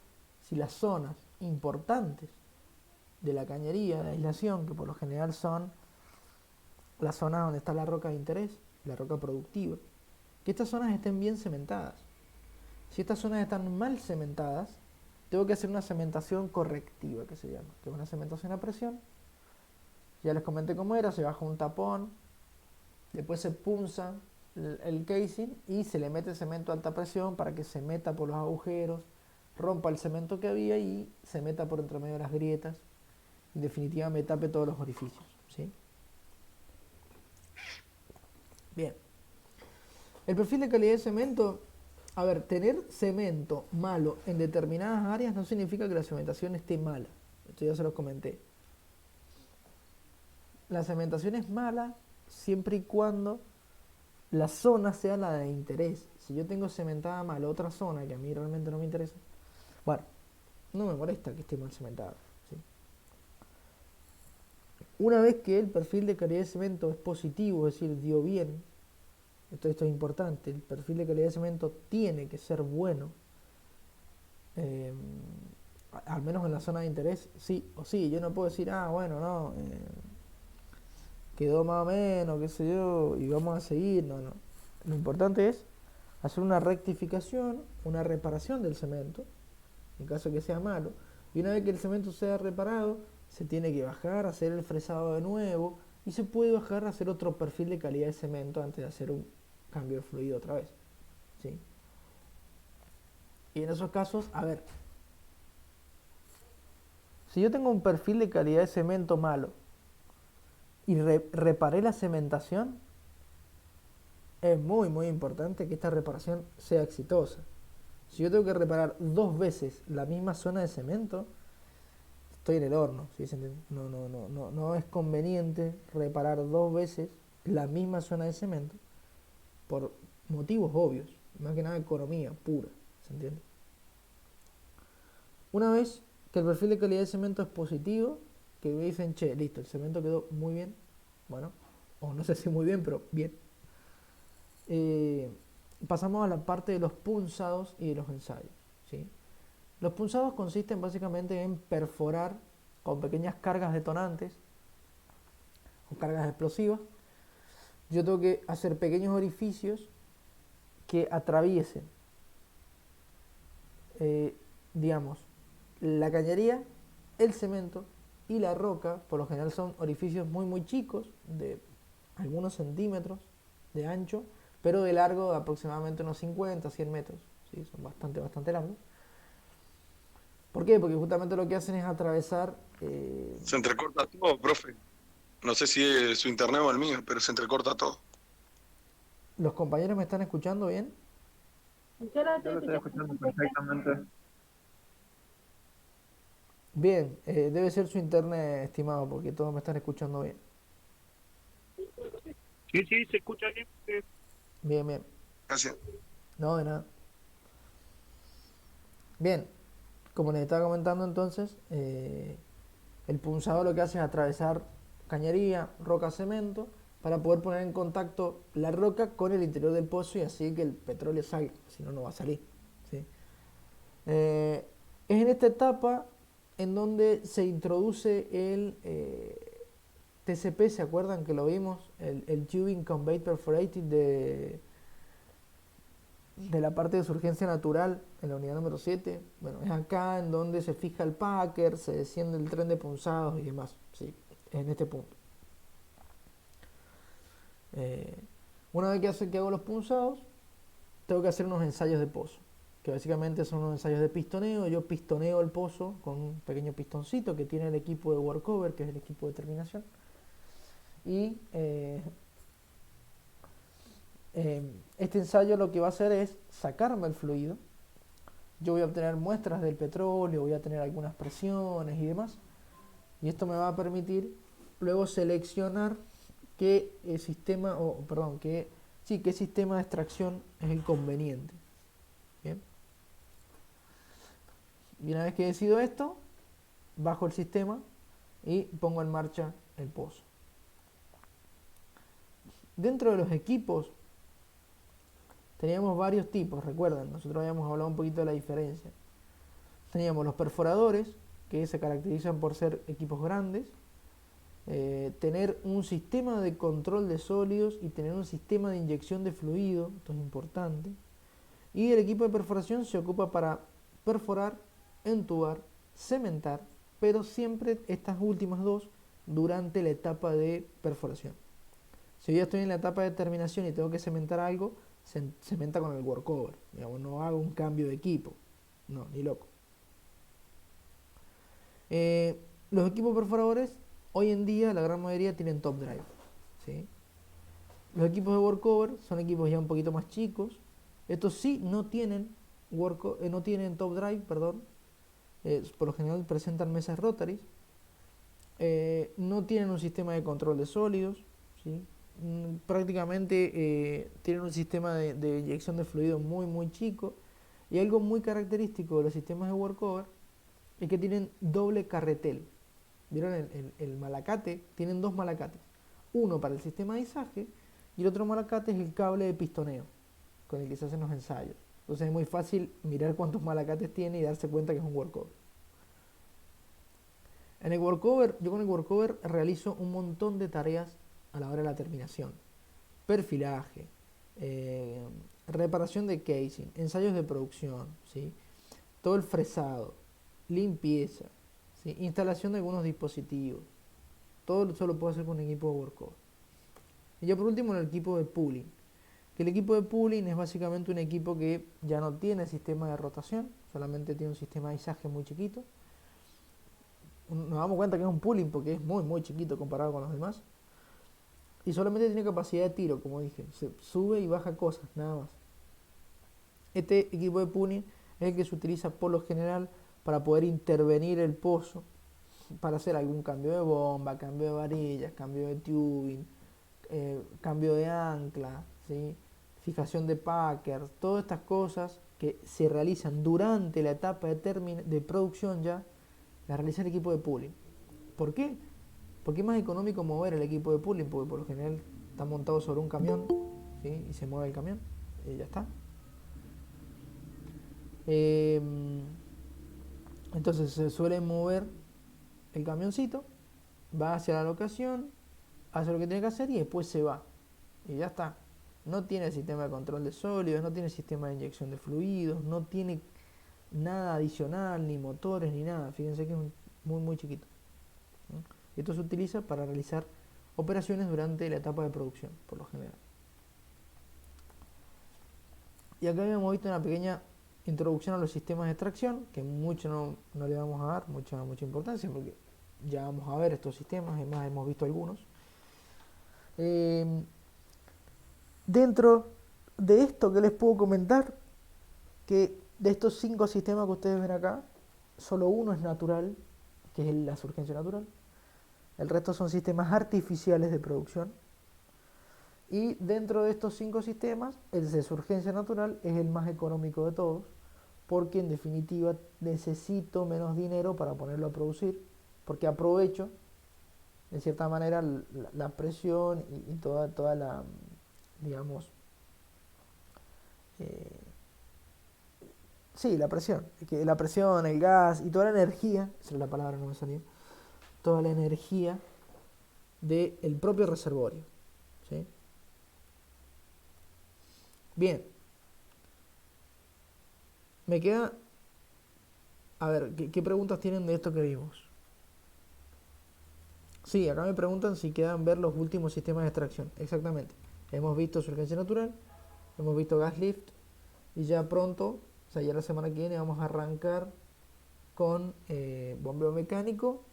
Speaker 1: si las zonas importantes de la cañería de aislación, que por lo general son las zonas donde está la roca de interés, la roca productiva, que estas zonas estén bien cementadas. Si estas zonas están mal cementadas, tengo que hacer una cementación correctiva, que se llama, que es una cementación a presión. Ya les comenté cómo era, se baja un tapón, después se punza el casing y se le mete cemento a alta presión para que se meta por los agujeros, rompa el cemento que había y se meta por entre medio de las grietas. En definitiva me tape todos los orificios, ¿sí? Bien. El perfil de calidad de cemento A ver, tener cemento malo en determinadas áreas no significa que la cementación esté mala. Esto ya se los comenté. La cementación es mala siempre y cuando la zona sea la de interés. Si yo tengo cementada mal otra zona que a mí realmente no me interesa, bueno, no me molesta que esté mal cementada, ¿sí? Una vez que el perfil de calidad de cemento es positivo, es decir, dio bien, esto es importante, el perfil de calidad de cemento tiene que ser bueno, eh, al menos en la zona de interés, sí o sí. Yo no puedo decir, bueno, no, quedó más o menos, qué sé yo, y vamos a seguir, no, no. Lo importante es hacer una rectificación, una reparación del cemento, en caso de que sea malo, y una vez que el cemento sea reparado, se tiene que bajar, hacer el fresado de nuevo, y se puede bajar a hacer otro perfil de calidad de cemento antes de hacer un cambio de fluido otra vez, ¿sí? Y en esos casos, a ver, si yo tengo un perfil de calidad de cemento malo y reparé la cementación, es muy muy importante que esta reparación sea exitosa. Si yo tengo que reparar 2 veces la misma zona de cemento, estoy en el horno, ¿sí? No es conveniente reparar 2 veces la misma zona de cemento por motivos obvios, más que nada economía pura, ¿se entiende? Una vez que el perfil de calidad de cemento es positivo, que me dicen, che, listo, el cemento quedó muy bien, bueno, o no sé si muy bien, pero bien, pasamos a la parte de los punzados y de los ensayos, ¿sí? Los punzados consisten básicamente en perforar con pequeñas cargas detonantes o cargas explosivas. Yo tengo que hacer pequeños orificios que atraviesen, digamos, la cañería, el cemento y la roca. Por lo general son orificios muy muy chicos, de algunos centímetros de ancho, pero de largo de aproximadamente unos 50, 100 metros, ¿sí? Son bastante largos. ¿Por qué? Porque justamente lo que hacen es atravesar...
Speaker 6: Se entrecorta todo, profe. No sé si es su internet o el mío, pero se entrecorta todo.
Speaker 1: ¿Los compañeros me están escuchando bien?
Speaker 2: Yo lo
Speaker 5: Yo lo estoy escuchando perfectamente.
Speaker 1: Bien, debe ser su internet, estimado, porque todos me están escuchando bien.
Speaker 5: Sí, sí, se escucha bien.
Speaker 1: Bien, bien.
Speaker 6: Gracias.
Speaker 1: No, de nada. Bien, como les estaba comentando entonces, el punzado lo que hace es atravesar cañería, roca, cemento, para poder poner en contacto la roca con el interior del pozo y así que el petróleo salga, si no, no va a salir, ¿sí? Es en esta etapa en donde se introduce el TCP, ¿se acuerdan que lo vimos? El Tubing Conveyed Perforated de la parte de surgencia natural en la unidad número 7. Bueno, es acá en donde se fija el packer, se desciende el tren de punzados y demás, ¿sí? En este punto. Una vez que hago los punzados, tengo que hacer unos ensayos de pozo, que básicamente son unos ensayos de pistoneo. Yo pistoneo el pozo con un pequeño pistoncito que tiene el equipo de workover, que es el equipo de terminación, y este ensayo lo que va a hacer es sacarme el fluido. Yo voy a obtener muestras del petróleo, voy a tener algunas presiones y demás, y esto me va a permitir luego seleccionar qué sistema, qué sistema de extracción es el conveniente. Bien. Y una vez que decido esto, bajo el sistema y pongo en marcha el pozo. Dentro de los equipos teníamos varios tipos, recuerdan, nosotros habíamos hablado un poquito de la diferencia. Teníamos los perforadores, que se caracterizan por ser equipos grandes, tener un sistema de control de sólidos y tener un sistema de inyección de fluido, esto es importante. Y el equipo de perforación se ocupa para perforar, entubar, cementar, pero siempre estas últimas dos durante la etapa de perforación. Si yo ya estoy en la etapa de terminación y tengo que cementar algo, se cementa con el workover, digamos, no hago un cambio de equipo, no, ni loco. Los equipos perforadores hoy en día la gran mayoría tienen top drive, ¿sí? Los equipos de workover son equipos ya un poquito más chicos, Estos sí no tienen no tienen top drive, perdón. Por lo general presentan mesas rotaries. No tienen un sistema de control de sólidos, ¿sí? Prácticamente tienen un sistema de inyección de fluido muy chico. Y algo muy característico de los sistemas de workover es que tienen doble carretel. ¿Vieron el malacate? Tienen dos malacates. Uno para el sistema de izaje y el otro malacate es el cable de pistoneo con el que se hacen los ensayos. Entonces es muy fácil mirar cuántos malacates tiene y darse cuenta que es un workover. En el workover, yo con el workover realizo un montón de tareas a la hora de la terminación. Perfilaje, reparación de casing, ensayos de producción, ¿sí? Todo el fresado, limpieza, ¿sí? Instalación de algunos dispositivos. Todo eso lo puedo hacer con un equipo de workover. Y ya por último el equipo de pooling. Que el equipo de pooling es básicamente un equipo que ya no tiene sistema de rotación, solamente tiene un sistema de izaje muy chiquito. Nos damos cuenta que es un pooling porque es muy chiquito comparado con los demás. Y solamente tiene capacidad de tiro, como dije. Se sube y baja cosas, nada más. Este equipo de pooling es el que se utiliza por lo general para poder intervenir el pozo, para hacer algún cambio de bomba, cambio de varillas, cambio de tubing, cambio de ancla, ¿sí? Fijación de packers, todas estas cosas que se realizan durante la etapa de producción ya, las realiza el equipo de pooling. ¿Por qué? Porque es más económico mover el equipo de pooling, porque por lo general está montado sobre un camión, ¿sí? Y se mueve el camión y ya está. Entonces se suele mover el camioncito, va hacia la locación, hace lo que tiene que hacer y después se va. Y ya está. No tiene sistema de control de sólidos, no tiene sistema de inyección de fluidos, no tiene nada adicional, ni motores, ni nada. Fíjense que es muy chiquito. ¿No? Esto se utiliza para realizar operaciones durante la etapa de producción, por lo general. Y acá habíamos visto una pequeña introducción a los sistemas de extracción, que mucho no le vamos a dar mucha importancia, porque ya vamos a ver estos sistemas, además hemos visto algunos. Dentro de esto que les puedo comentar, que de estos 5 sistemas que ustedes ven acá, solo uno es natural, que es la surgencia natural. El resto son sistemas artificiales de producción. Y dentro de estos 5 sistemas, el de surgencia natural es el más económico de todos, porque en definitiva necesito menos dinero para ponerlo a producir, porque aprovecho de cierta manera la presión y toda la, digamos, sí, la presión, el gas y toda la energía, esa es la palabra, no me salía, toda la energía del propio reservorio, ¿sí? Bien, me queda, a ver, ¿qué preguntas tienen de esto que vimos? Sí, acá me preguntan si quedan ver los últimos sistemas de extracción. Exactamente. Hemos visto surgencia natural, hemos visto gas lift y ya pronto, o sea, ya la semana que viene vamos a arrancar con bombeo mecánico.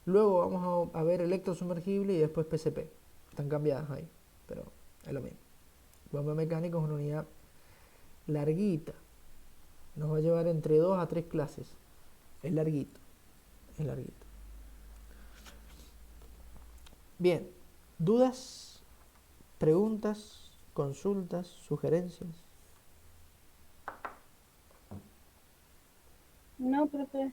Speaker 1: Luego vamos a ver electrosumergible y después PCP. Están cambiadas ahí, pero es lo mismo. Bombeo mecánico es una unidad larguita. Nos va a llevar entre 2 a 3 clases. Es larguito. Es larguito. Bien, ¿dudas, preguntas, consultas, sugerencias?
Speaker 2: No, profe.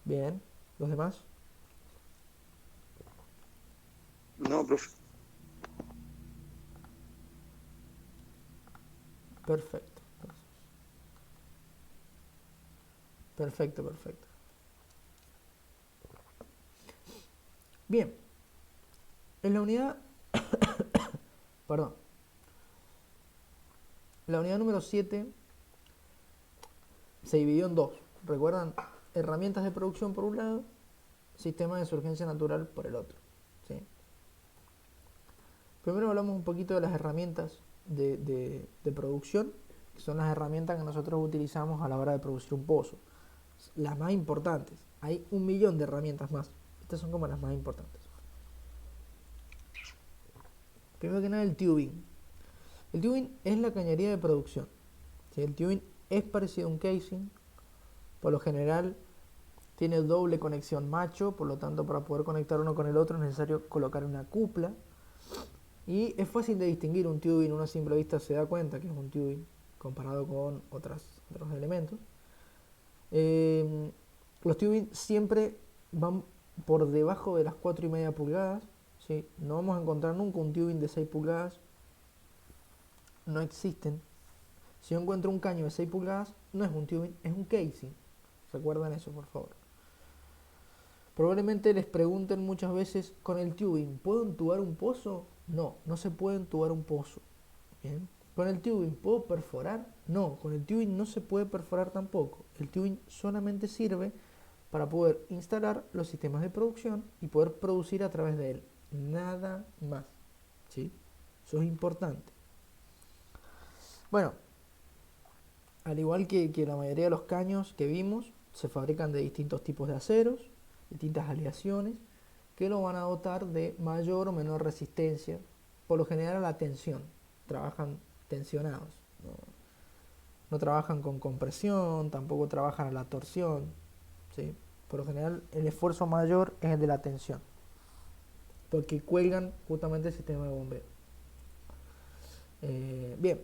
Speaker 1: Bien, ¿los demás?
Speaker 6: No, profe.
Speaker 1: Perfecto. Perfecto. Bien, en la unidad, perdón, la unidad número 7 se dividió en 2. ¿Recuerdan? Herramientas de producción por un lado, sistema de surgencia natural por el otro, ¿sí? Primero hablamos un poquito de las herramientas de producción, que son las herramientas que nosotros utilizamos a la hora de producir un pozo. Las más importantes. Hay 1.000.000 de herramientas más. Estas son como las más importantes. Primero que nada, el tubing. El tubing es la cañería de producción. ¿Sí? El tubing es parecido a un casing. Por lo general tiene doble conexión macho, por lo tanto para poder conectar uno con el otro es necesario colocar una cupla. Y es fácil de distinguir un tubing, uno a simple vista se da cuenta que es un tubing comparado con otros elementos. Los tubing siempre van por debajo de las 4,5 pulgadas. ¿Sí? No vamos a encontrar nunca un tubing de 6 pulgadas. No existen. Si yo encuentro un caño de 6 pulgadas, no es un tubing, es un casing. Recuerden eso, por favor. Probablemente les pregunten muchas veces, con el tubing, ¿puedo entubar un pozo? No, no se puede entubar un pozo. ¿Bien? ¿Con el tubing puedo perforar? No, con el tubing no se puede perforar tampoco. El tubing solamente sirve para poder instalar los sistemas de producción y poder producir a través de él. Nada más. ¿Sí? Eso es importante. Bueno, al igual que la mayoría de los caños que vimos, se fabrican de distintos tipos de aceros, distintas aleaciones, que lo van a dotar de mayor o menor resistencia, por lo general a la tensión. Trabajan tensionados, no trabajan con compresión, tampoco trabajan a la torsión, ¿sí? Por lo general el esfuerzo mayor es el de la tensión, porque cuelgan justamente el sistema de bombeo. Bien,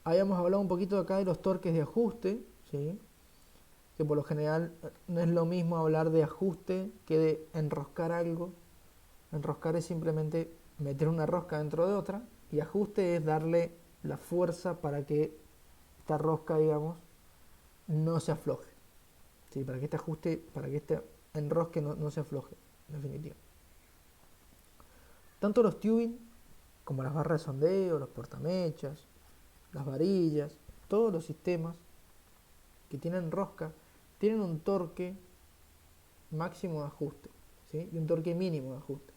Speaker 1: habíamos hablado un poquito acá de los torques de ajuste, ¿sí? Que por lo general no es lo mismo hablar de ajuste que de enroscar algo. Enroscar es simplemente meter una rosca dentro de otra, y ajuste es darle la fuerza para que esta rosca, digamos, no se afloje. ¿Sí? Para que este ajuste, para que este enrosque no se afloje, en definitiva. Tanto los tubing como las barras de sondeo, los portamechas, las varillas, todos los sistemas que tienen rosca tienen un torque máximo de ajuste, ¿sí? Y un torque mínimo de ajuste.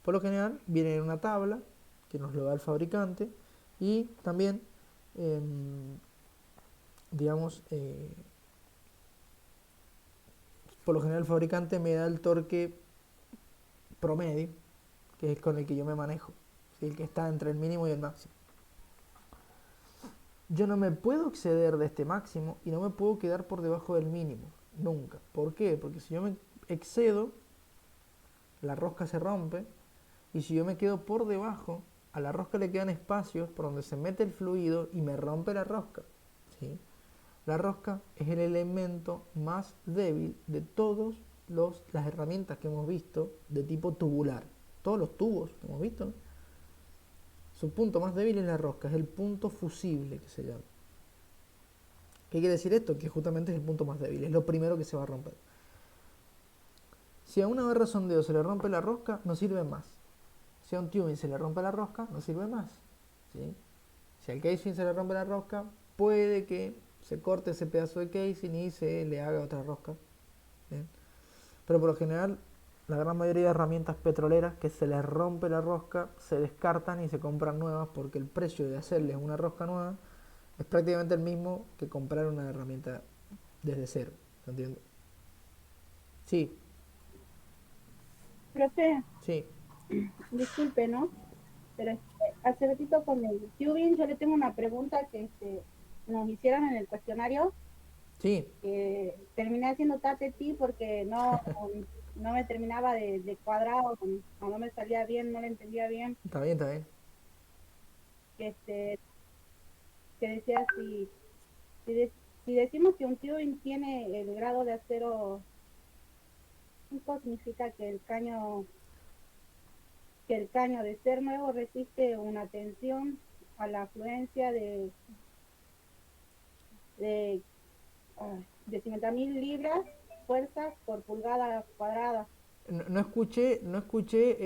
Speaker 1: Por lo general viene en una tabla que nos lo da el fabricante, y también digamos, por lo general el fabricante me da el torque promedio, que es con el que yo me manejo, ¿sí? El que está entre el mínimo y el máximo. Yo no me puedo exceder de este máximo y no me puedo quedar por debajo del mínimo, nunca. ¿Por qué? Porque si yo me excedo, la rosca se rompe, y si yo me quedo por debajo, a la rosca le quedan espacios por donde se mete el fluido y me rompe la rosca, ¿sí? La rosca es el elemento más débil de todas las herramientas que hemos visto de tipo tubular. Todos los tubos que hemos visto, ¿no? Su punto más débil es la rosca, es el punto fusible que se llama. ¿Qué quiere decir esto? Que justamente es el punto más débil, es lo primero que se va a romper. Si a una barra de sondeo se le rompe la rosca, no sirve más. Si a un tubing se le rompe la rosca, no sirve más, ¿sí? Si al casing se le rompe la rosca, puede que se corte ese pedazo de casing y se le haga otra rosca, ¿bien? Pero por lo general, la gran mayoría de herramientas petroleras que se les rompe la rosca se descartan y se compran nuevas, porque el precio de hacerles una rosca nueva es prácticamente el mismo que comprar una herramienta desde cero, ¿se entiende? Sí,
Speaker 2: Profe,
Speaker 1: sí,
Speaker 2: disculpe, ¿no? Pero hace ratito con el tubing yo le tengo una pregunta que nos hicieron en el cuestionario,
Speaker 1: sí,
Speaker 2: que terminé haciendo TATETI porque no me terminaba de cuadrar, o no me salía bien, no le entendía bien,
Speaker 1: está bien, está bien.
Speaker 2: que decía si decimos que un tubing tiene el grado de acero, ¿esto significa que el caño de ser nuevo resiste una tensión a la afluencia de 50.000 libras fuerzas por pulgada cuadrada?
Speaker 1: No escuché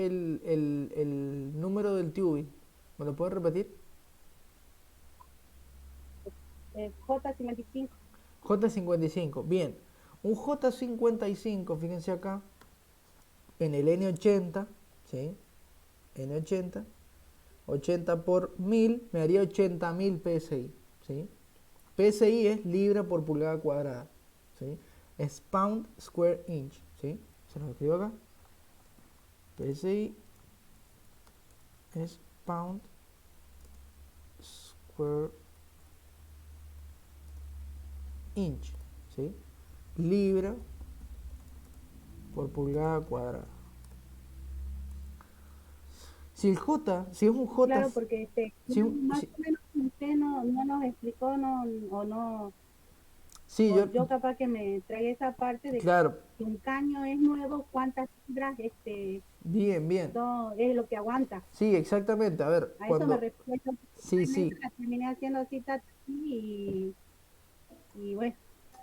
Speaker 1: el número del tubing. ¿Me lo puedes repetir?
Speaker 2: J55.
Speaker 1: J55. Bien. Un J55, fíjense acá, en el N80, ¿sí? N80, 80 por 1000 me daría 80.000 PSI, ¿sí? PSI es libra por pulgada cuadrada, ¿sí? Es pound square inch, ¿sí? Se lo escribo acá. PSI es pound square inch, ¿sí? Libra por pulgada cuadrada. Si el J, si es un J,
Speaker 2: Claro, porque
Speaker 1: si,
Speaker 2: más
Speaker 1: si-
Speaker 2: o menos usted no nos explicó, o no,
Speaker 1: sí,
Speaker 2: o yo capaz que me tragué esa parte de
Speaker 1: claro,
Speaker 2: que un caño es nuevo, cuántas libras
Speaker 1: bien,
Speaker 2: es lo que aguanta.
Speaker 1: sí, exactamente, a ver,
Speaker 2: A eso me
Speaker 1: cuando,
Speaker 2: refiero.
Speaker 1: sí,
Speaker 2: Realmente
Speaker 1: sí,
Speaker 2: la terminé haciendo así, y bueno,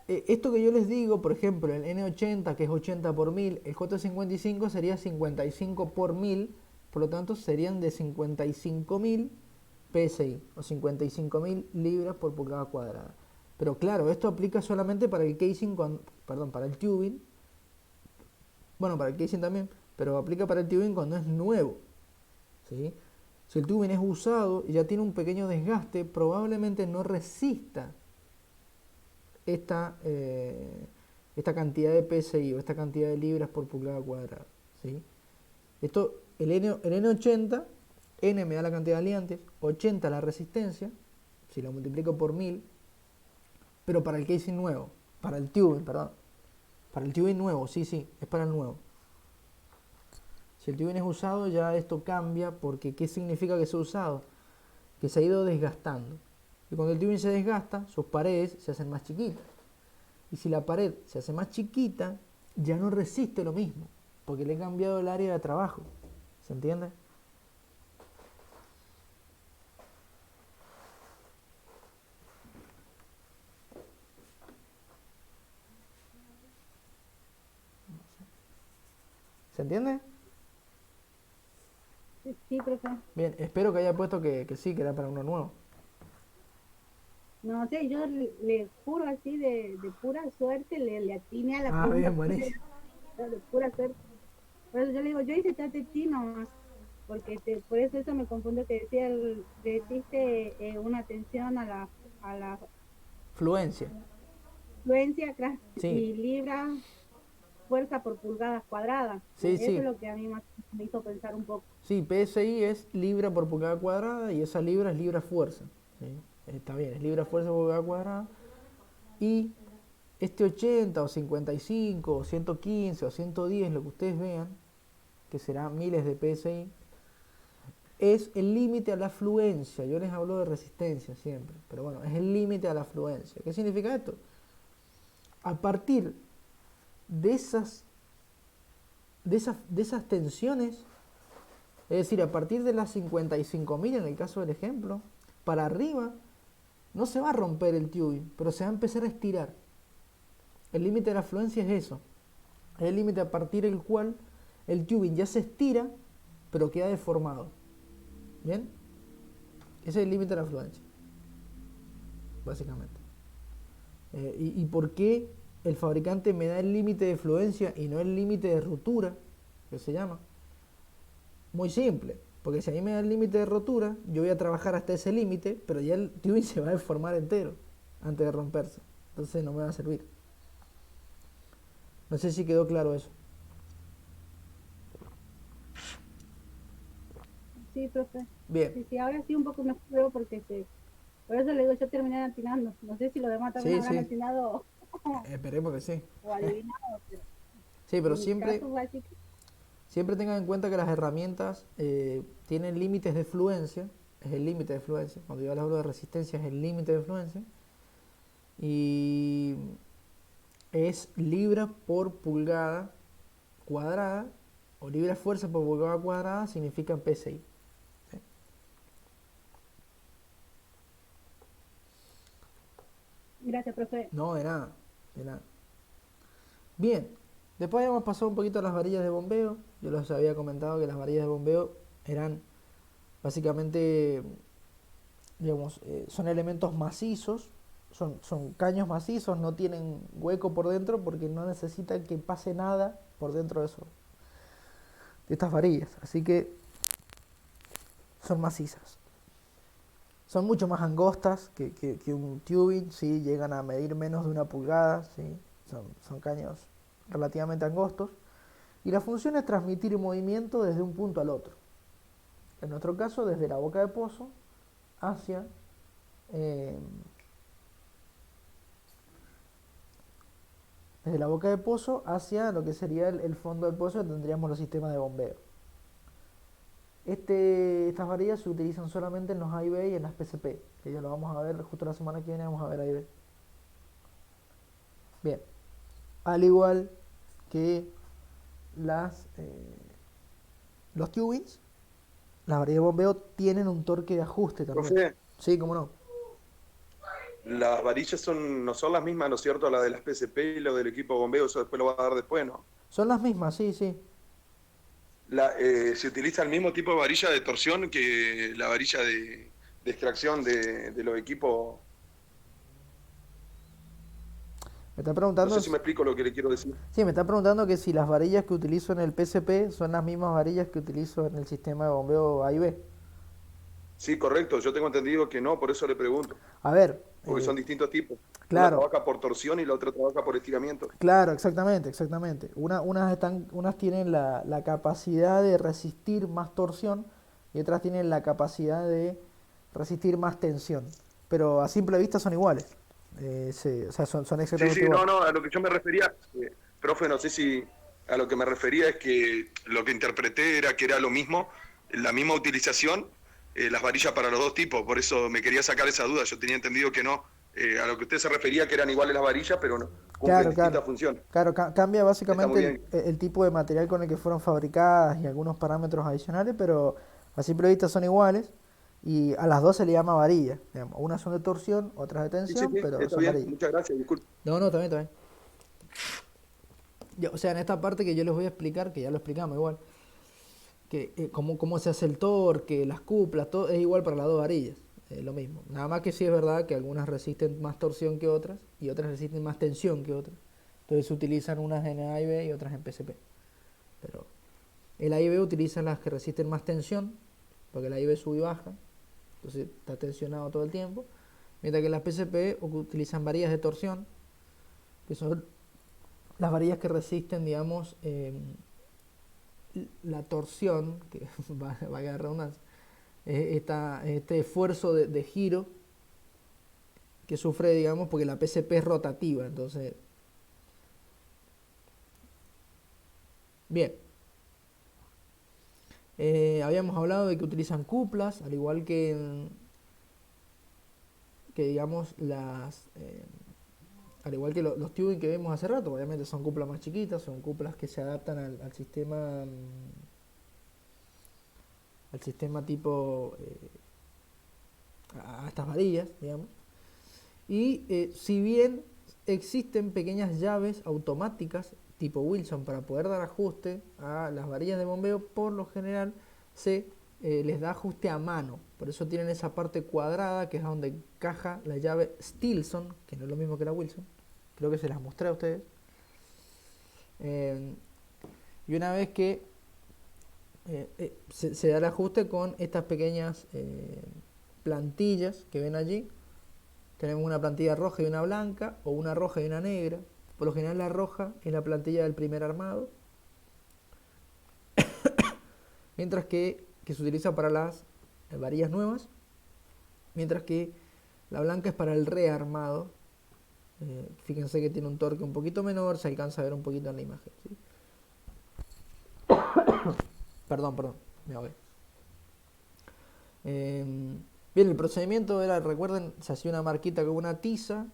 Speaker 1: esto que yo les digo, por ejemplo, el N80, que es 80 por 1000, el J55 sería 55 por 1000, por lo tanto serían de 55.000 PSI, o 55.000 libras por pulgada cuadrada. Pero claro, esto aplica solamente para el casing, perdón, para el tubing, bueno, para el casing también, pero aplica para el tubing cuando es nuevo, ¿sí? Si el tubing es usado y ya tiene un pequeño desgaste, probablemente no resista esta, esta cantidad de PSI o esta cantidad de libras por pulgada cuadrada, ¿sí? Esto, el N80, N me da la cantidad de aliantes, 80 la resistencia, si lo multiplico por 1000, pero para el casing nuevo, para el tubing, perdón, para el tubing nuevo, sí, es para el nuevo. Si el tubing es usado, ya esto cambia, porque ¿qué significa que sea usado? Que se ha ido desgastando. Y cuando el tubing se desgasta, sus paredes se hacen más chiquitas. Y si la pared se hace más chiquita, ya no resiste lo mismo, porque le he cambiado el área de trabajo. ¿Se entiende? ¿Se entiende?
Speaker 2: sí, profe.
Speaker 1: Bien, espero que haya puesto que sí, que era para uno nuevo.
Speaker 2: No sé, yo le juro así de pura suerte, le atiné a la
Speaker 1: Ah,
Speaker 2: pregunta,
Speaker 1: bien, buenísimo.
Speaker 2: de pura suerte. Por eso yo le digo, yo hice tate chino, porque por eso me confundió que decía, le hiciste una atención a la
Speaker 1: Fluencia.
Speaker 2: fluencia
Speaker 1: Sí,
Speaker 2: y libra fuerza por pulgadas cuadradas.
Speaker 1: sí,
Speaker 2: Eso es
Speaker 1: sí.
Speaker 2: lo que a mí más me hizo pensar un poco.
Speaker 1: Sí, PSI es libra por pulgada cuadrada y esa libra es libra fuerza. ¿Sí? Está bien, es libra fuerza por pulgada cuadrada. Y este 80 o 55 o 115 o 110, lo que ustedes vean, que será miles de PSI, es el límite a la fluencia. Yo les hablo de resistencia siempre, pero bueno, es el límite a la fluencia. ¿Qué significa esto? A partir de esas tensiones, es decir, a partir de las 55.000 en el caso del ejemplo, para arriba no se va a romper el tubing, pero se va a empezar a estirar. El límite de la fluencia es eso. Es el límite a partir del cual el tubing ya se estira, pero queda deformado. ¿Bien? Ese es el límite de la fluencia, básicamente. ¿Y por qué el fabricante me da el límite de fluencia y no el límite de rotura, que se llama? Muy simple, porque si a mí me da el límite de rotura, yo voy a trabajar hasta ese límite, pero ya el tubing se va a deformar entero antes de romperse. Entonces no me va a servir. No sé si quedó claro eso.
Speaker 2: Sí, profe.
Speaker 1: Bien.
Speaker 2: Sí, ahora sí un poco mejor veo porque por eso le digo, yo terminé atinando. No sé si los demás también
Speaker 1: Sí,
Speaker 2: habrán
Speaker 1: sí.
Speaker 2: atinado
Speaker 1: Esperemos que sí.
Speaker 2: o adivinado, pero
Speaker 1: Sí, pero
Speaker 2: en mi caso fue así.
Speaker 1: siempre tengan en cuenta que las herramientas tienen límites de fluencia. Es el límite de fluencia. Cuando yo les hablo de resistencia es el límite de fluencia. Y es libra por pulgada cuadrada, o libra fuerza por pulgada cuadrada significa PSI. ¿Sí?
Speaker 2: Gracias, profe.
Speaker 1: No, de nada, de nada. Bien, después habíamos pasado un poquito a las varillas de bombeo. Yo les había comentado que las varillas de bombeo eran básicamente, digamos, son elementos macizos, son caños macizos, no tienen hueco por dentro porque no necesitan que pase nada por dentro de eso, de estas varillas. Así que son macizas. Son mucho más angostas que un tubing, ¿sí? Llegan a medir menos de 1 pulgada, ¿sí? Son caños relativamente angostos. Y la función es transmitir movimiento desde un punto al otro. en nuestro caso, desde la boca de pozo hacia eh, desde la boca de pozo hacia lo que sería el fondo del pozo, donde tendríamos los sistemas de bombeo. Estas varillas se utilizan solamente en los A y B y en las PCP, que ya lo vamos a ver justo la semana que viene, vamos a ver A y B. Bien, al igual que los tubings, las varillas de bombeo tienen un torque de ajuste también.
Speaker 6: Profe,
Speaker 1: Sí, cómo no.
Speaker 6: las varillas no son las mismas, ¿no es cierto? La de las PSP y lo del equipo bombeo, eso después lo va a dar después, ¿no?
Speaker 1: Son las mismas, sí, sí.
Speaker 6: Se utiliza el mismo tipo de varilla de torsión que la varilla de extracción de los equipos.
Speaker 1: Me está
Speaker 6: No
Speaker 1: preguntando,
Speaker 6: sé si me explico lo que le quiero decir.
Speaker 1: sí, me está preguntando que si las varillas que utilizo en el PCP son las mismas varillas que utilizo en el sistema de bombeo A y B.
Speaker 6: Sí, correcto, yo tengo entendido que no, por eso le pregunto,
Speaker 1: A ver,
Speaker 6: porque son distintos tipos. Una
Speaker 1: claro,
Speaker 6: trabaja por torsión y la otra trabaja por estiramiento.
Speaker 1: claro, exactamente, exactamente. Unas tienen la capacidad de resistir más torsión y otras tienen la capacidad de resistir más tensión. Pero a simple vista son iguales. O sea, son
Speaker 6: Sí,
Speaker 1: exactamente
Speaker 6: sí, no,
Speaker 1: iguales.
Speaker 6: no, a lo que yo me refería, profe, no sé si a lo que me refería es que lo que interpreté era que era lo mismo, la misma utilización, las varillas para los dos tipos, por eso me quería sacar esa duda, yo tenía entendido que no, a lo que usted se refería que eran iguales las varillas, pero no, cumplen
Speaker 1: Claro,
Speaker 6: distintas
Speaker 1: claro.
Speaker 6: funciones.
Speaker 1: Claro, cambia
Speaker 6: Está muy
Speaker 1: básicamente
Speaker 6: bien.
Speaker 1: el tipo de material con el que fueron fabricadas y algunos parámetros adicionales, pero a simple vista son iguales y a las dos se le llama varilla. Digamos. Unas son de torsión, otras de
Speaker 6: Sí, sí,
Speaker 1: tensión,
Speaker 6: sí,
Speaker 1: pero
Speaker 6: está
Speaker 1: son
Speaker 6: bien,
Speaker 1: varillas.
Speaker 6: muchas gracias, disculpe.
Speaker 1: No, no, también, también. O sea, en esta parte que yo les voy a explicar, que ya lo explicamos igual, que cómo se hace el torque, las cuplas, todo es igual para las dos varillas, lo mismo. Nada más que sí es verdad que algunas resisten más torsión que otras y otras resisten más tensión que otras. Entonces se utilizan unas en A y B y otras en PCP. Pero el A y B utiliza las que resisten más tensión, porque el A y B sube y baja, entonces está tensionado todo el tiempo. Mientras que las PCP utilizan varillas de torsión, que son las varillas que resisten, digamos, la torsión, que valga la redundancia, este esfuerzo de giro que sufre, digamos, porque la PCP es rotativa. Entonces, bien, habíamos hablado de que utilizan cuplas, al igual que digamos, al igual que los tubing que vimos hace rato. Obviamente son cuplas más chiquitas, son cuplas que se adaptan al sistema tipo a estas varillas, digamos. Y si bien existen pequeñas llaves automáticas tipo Wilson para poder dar ajuste a las varillas de bombeo, por lo general se les da ajuste a mano. Por eso tienen esa parte cuadrada que es donde encaja la llave Stilson, que no es lo mismo que la Wilson. Creo que se las mostré a ustedes. Y una vez que se da el ajuste con estas pequeñas plantillas que ven allí, tenemos una plantilla roja y una blanca, o una roja y una negra. Por lo general la roja es la plantilla del primer armado, mientras que se utiliza para las varillas nuevas, mientras que la blanca es para el rearmado. Fíjense que tiene un torque un poquito menor, se alcanza a ver un poquito en la imagen, ¿sí? Perdón, me ahogué. Bien, el procedimiento era, recuerden, se hacía una marquita con una tiza,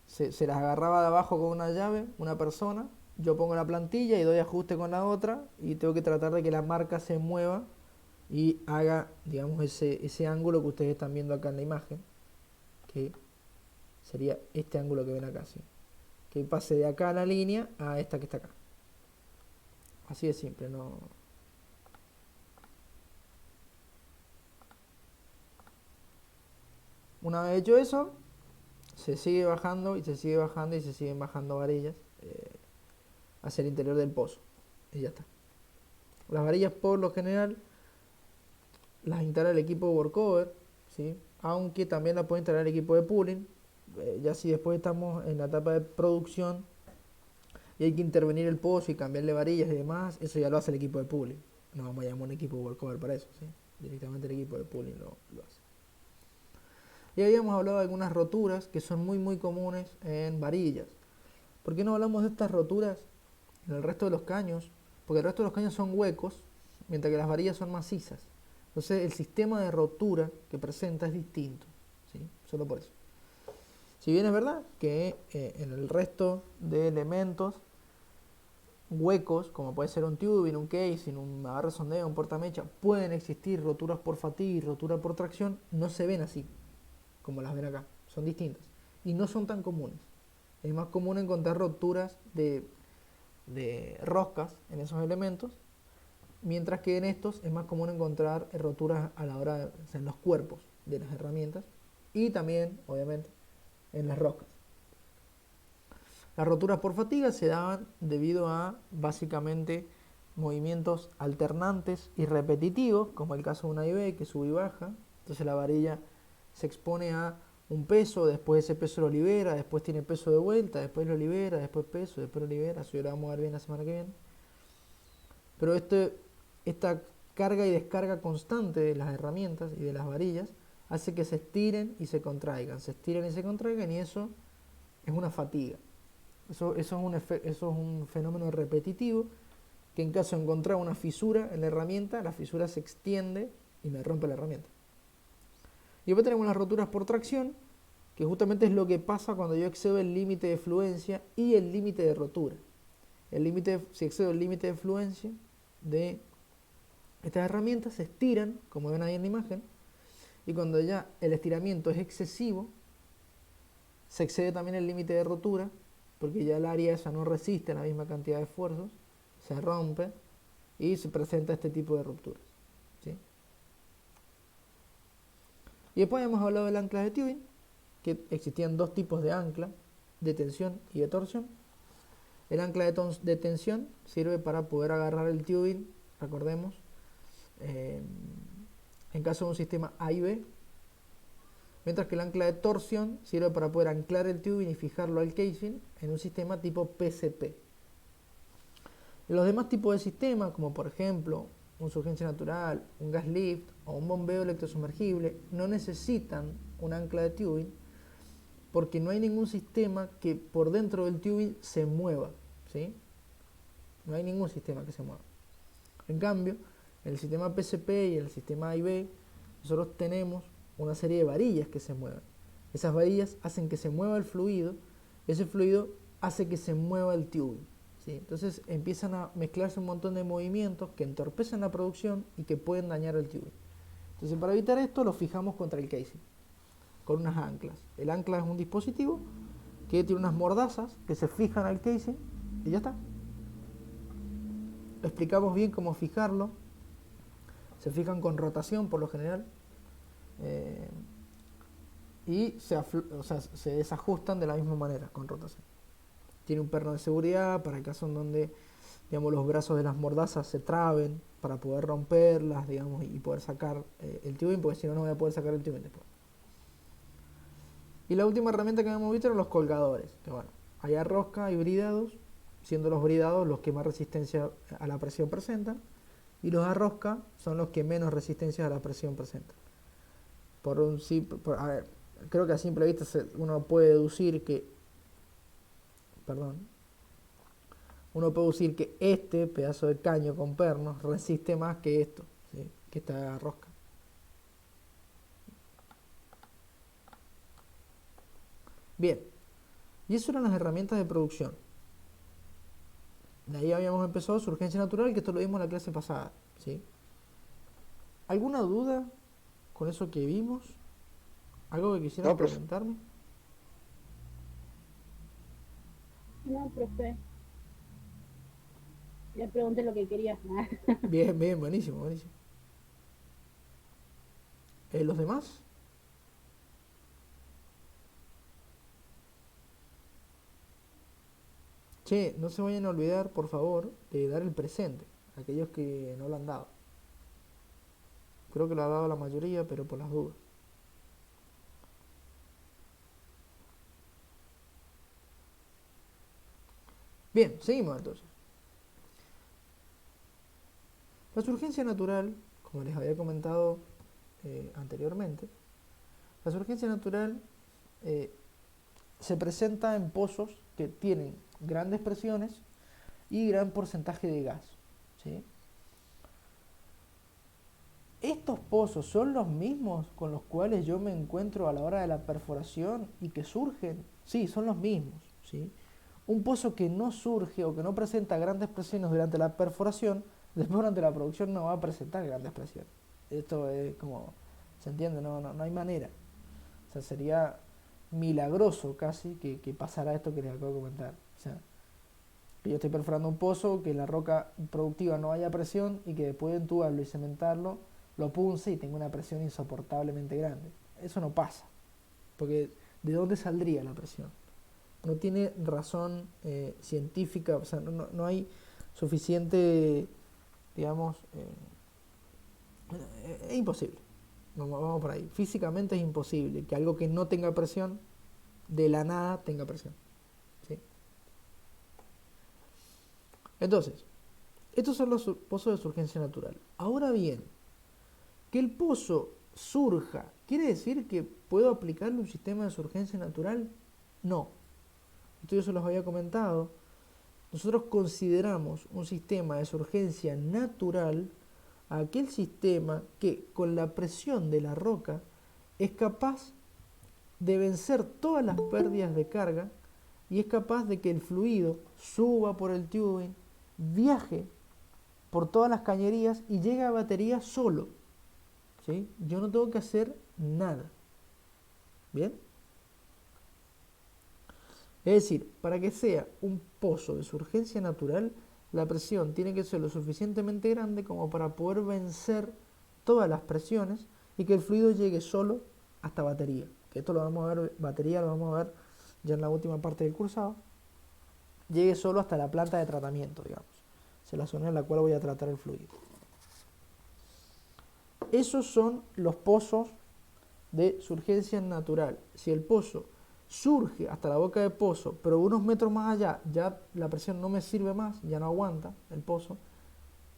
Speaker 1: se las agarraba de abajo con una llave, una persona, yo pongo la plantilla y doy ajuste con la otra y tengo que tratar de que la marca se mueva y haga, digamos, ese ángulo que ustedes están viendo acá en la imagen, que sería este ángulo que ven acá, ¿sí? Que pase de acá a la línea a esta que está acá. Así de simple, no. Una vez hecho eso, se sigue bajando y se sigue bajando y se siguen bajando varillas hacia el interior del pozo. Y ya está. Las varillas por lo general las instala el equipo de workover, ¿sí? Aunque también las puede instalar el equipo de pooling. Ya si después estamos en la etapa de producción y hay que intervenir el pozo y cambiarle varillas y demás, eso ya lo hace el equipo de pooling. no vamos a llamar un equipo workover para eso, ¿sí? Directamente el equipo de pooling lo hace. Y habíamos hablado de algunas roturas que son muy comunes en varillas. ¿Por qué no hablamos de estas roturas en el resto de los caños? Porque el resto de los caños son huecos, mientras que las varillas son macizas. Entonces el sistema de rotura que presenta es distinto, ¿sí? Solo por eso. Si bien es verdad que en el resto de elementos huecos, como puede ser un tubing, un casing, una barra de sondeo, un portamecha, pueden existir roturas por fatiga y rotura por tracción, no se ven así, como las ven acá, son distintas. Y no son tan comunes. Es más común encontrar roturas de roscas en esos elementos, mientras que en estos es más común encontrar roturas a la hora o sea, en los cuerpos de las herramientas y también, obviamente, en las roscas. Las roturas por fatiga se daban debido a, básicamente, movimientos alternantes y repetitivos, como el caso de una IV que sube y baja. Entonces la varilla se expone a un peso, después ese peso lo libera, después tiene peso de vuelta, después lo libera, después peso, después lo libera. Eso ya lo vamos a ver bien la semana que viene. Pero esta carga y descarga constante de las herramientas y de las varillas hace que se estiren y se contraigan, y eso es una fatiga. Eso es un fenómeno repetitivo que en caso de encontrar una fisura en la herramienta, la fisura se extiende y me rompe la herramienta. Y después tenemos las roturas por tracción, que justamente es lo que pasa cuando yo excedo el límite de fluencia y el límite de rotura. Si excedo el límite de fluencia de estas herramientas, se estiran, como ven ahí en la imagen, y cuando ya el estiramiento es excesivo, se excede también el límite de rotura, porque ya el área esa no resiste la misma cantidad de esfuerzos, se rompe y se presenta este tipo de rupturas, ¿sí? Y después hemos hablado del ancla de tubing, que existían dos tipos de ancla, de tensión y de torsión. El ancla de tensión sirve para poder agarrar el tubing, recordemos, en caso de un sistema A y B, mientras que el ancla de torsión sirve para poder anclar el tubing y fijarlo al casing en un sistema tipo PCP. Los demás tipos de sistemas, como por ejemplo un surgencia natural, un gas lift o un bombeo electrosumergible, no necesitan un ancla de tubing porque no hay ningún sistema que por dentro del tubing se mueva, ¿sí? No hay ningún sistema que se mueva. En cambio, en el sistema PCP y en el sistema A y B, nosotros tenemos una serie de varillas que se mueven. Esas varillas hacen que se mueva el fluido, ese fluido hace que se mueva el tubing, ¿sí? Entonces empiezan a mezclarse un montón de movimientos que entorpecen la producción y que pueden dañar el tubing. Entonces para evitar esto lo fijamos contra el casing con unas anclas. El ancla es un dispositivo que tiene unas mordazas que se fijan al casing y ya está. Explicamos bien cómo fijarlo. Se fijan con rotación por lo general. Y se desajustan de la misma manera con rotación. Tiene un perno de seguridad para el caso en donde, digamos, los brazos de las mordazas se traben para poder romperlas, digamos, y poder sacar el tubing, porque si no, no voy a poder sacar el tubing después. Y la última herramienta que hemos visto eran los colgadores, que bueno, hay a rosca y bridados, siendo los bridados los que más resistencia a la presión presentan, y los a rosca son los que menos resistencia a la presión presentan. A ver, creo que a simple vista uno puede deducir que este pedazo de caño con pernos resiste más que esto, ¿sí? Que esta rosca. Bien, y eso eran las herramientas de producción. De ahí habíamos empezado surgencia natural, que esto lo vimos en la clase pasada, ¿sí? ¿Alguna duda con eso que vimos? ¿Algo que quisieran preguntarme?
Speaker 2: No, profe. Le pregunté lo que quería.
Speaker 1: Bien, buenísimo, buenísimo. ¿Los demás? Che, no se vayan a olvidar, por favor, de dar el presente a aquellos que no lo han dado. Creo que lo ha dado la mayoría, pero por las dudas. Bien, seguimos entonces. La surgencia natural, como les había comentado anteriormente, la surgencia natural se presenta en pozos que tienen grandes presiones y gran porcentaje de gas, ¿sí? ¿Estos pozos son los mismos con los cuales yo me encuentro a la hora de la perforación y que surgen? Sí, son los mismos, ¿sí? Un pozo que no surge o que no presenta grandes presiones durante la perforación, después durante la producción no va a presentar grandes presiones. Esto es como, ¿se entiende? No hay manera. O sea, sería milagroso casi que pasara esto que les acabo de comentar. O sea, que yo estoy perforando un pozo, que en la roca productiva no haya presión y que después de entubarlo y cementarlo, lo punce y tenga una presión insoportablemente grande. Eso no pasa. Porque ¿de dónde saldría la presión? No tiene razón científica, o sea, no hay suficiente, digamos, es imposible. Vamos por ahí. Físicamente es imposible que algo que no tenga presión, de la nada tenga presión, ¿sí? Entonces, estos son los pozos de surgencia natural. Ahora bien, que el pozo surja, ¿quiere decir que puedo aplicarle un sistema de surgencia natural? No. Esto yo se los había comentado. Nosotros consideramos un sistema de surgencia natural a aquel sistema que con la presión de la roca es capaz de vencer todas las pérdidas de carga y es capaz de que el fluido suba por el tubing, viaje por todas las cañerías y llegue a batería solo, ¿sí? Yo no tengo que hacer nada. ¿Bien? Es decir, para que sea un pozo de surgencia natural, la presión tiene que ser lo suficientemente grande como para poder vencer todas las presiones y que el fluido llegue solo hasta batería. Que esto lo vamos a ver, batería lo vamos a ver ya en la última parte del cursado. Llegue solo hasta la planta de tratamiento, digamos. Es la zona en la cual voy a tratar el fluido. Esos son los pozos de surgencia natural. Si el pozo surge hasta la boca de pozo, pero unos metros más allá ya la presión no me sirve más, ya no aguanta el pozo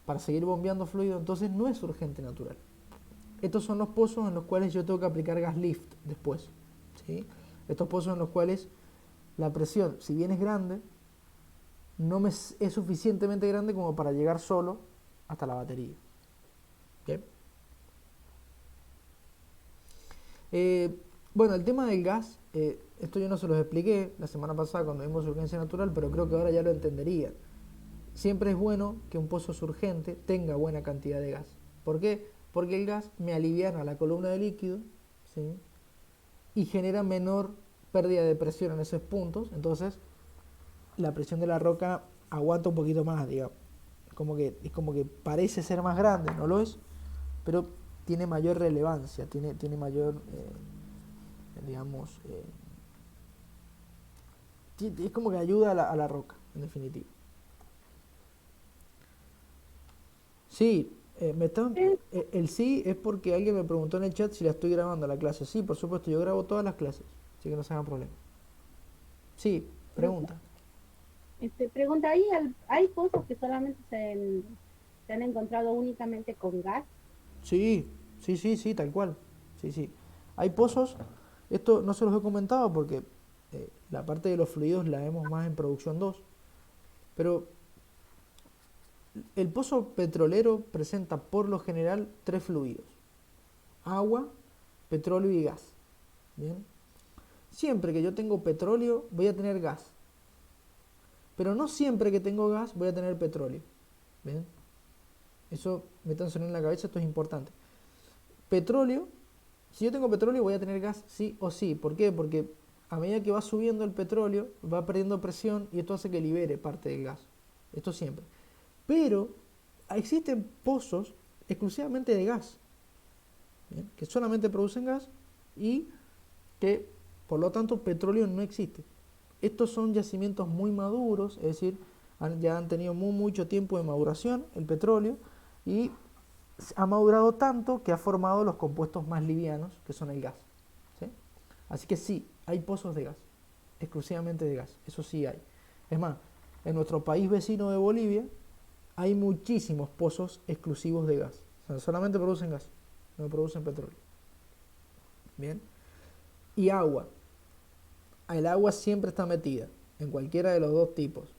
Speaker 1: para seguir bombeando fluido, entonces no es urgente natural. Estos son los pozos en los cuales yo tengo que aplicar gas lift después, ¿sí? Estos pozos en los cuales la presión, si bien es grande, no me es suficientemente grande como para llegar solo hasta la batería. ¿Okay? Bueno, el tema del gas, esto yo no se los expliqué la semana pasada cuando vimos urgencia natural, pero creo que ahora ya lo entenderían. Siempre es bueno que un pozo surgente tenga buena cantidad de gas. ¿Por qué? Porque el gas me aliviana la columna de líquido, ¿sí? Y genera menor pérdida de presión en esos puntos, entonces la presión de la roca aguanta un poquito más, digamos. Es como que parece ser más grande, no lo es, pero tiene mayor relevancia, tiene mayor, digamos, es como que ayuda a la roca, en definitiva. Sí, el sí es porque alguien me preguntó en el chat si la estoy grabando la clase. Sí, por supuesto, yo grabo todas las clases, así que no se hagan problema. Sí, pregunta.
Speaker 2: Pregunta, ¿hay pozos que solamente se han encontrado únicamente con gas?
Speaker 1: Sí, tal cual. Sí. Hay pozos, esto no se los he comentado porque la parte de los fluidos la vemos más en producción 2, pero el pozo petrolero presenta por lo general 3 fluidos: agua, petróleo y gas. Bien. Siempre que yo tengo petróleo voy a tener gas, pero no siempre que tengo gas voy a tener petróleo. Bien. Eso métanselo en la cabeza, esto es importante. Petróleo, si yo tengo petróleo voy a tener gas sí o sí. ¿Por qué? Porque a medida que va subiendo el petróleo va perdiendo presión y esto hace que libere parte del gas. Esto siempre. Pero existen pozos exclusivamente de gas, ¿bien? Que solamente producen gas y que por lo tanto petróleo no existe. Estos son yacimientos muy maduros, es decir, ya han tenido mucho tiempo de maduración el petróleo y ha madurado tanto que ha formado los compuestos más livianos, que son el gas, ¿sí? Así que sí, hay pozos de gas, exclusivamente de gas, eso sí hay. Es más, en nuestro país vecino de Bolivia hay muchísimos pozos exclusivos de gas. O sea, solamente producen gas, no producen petróleo. Bien. Y agua. El agua siempre está metida, en cualquiera de los dos tipos.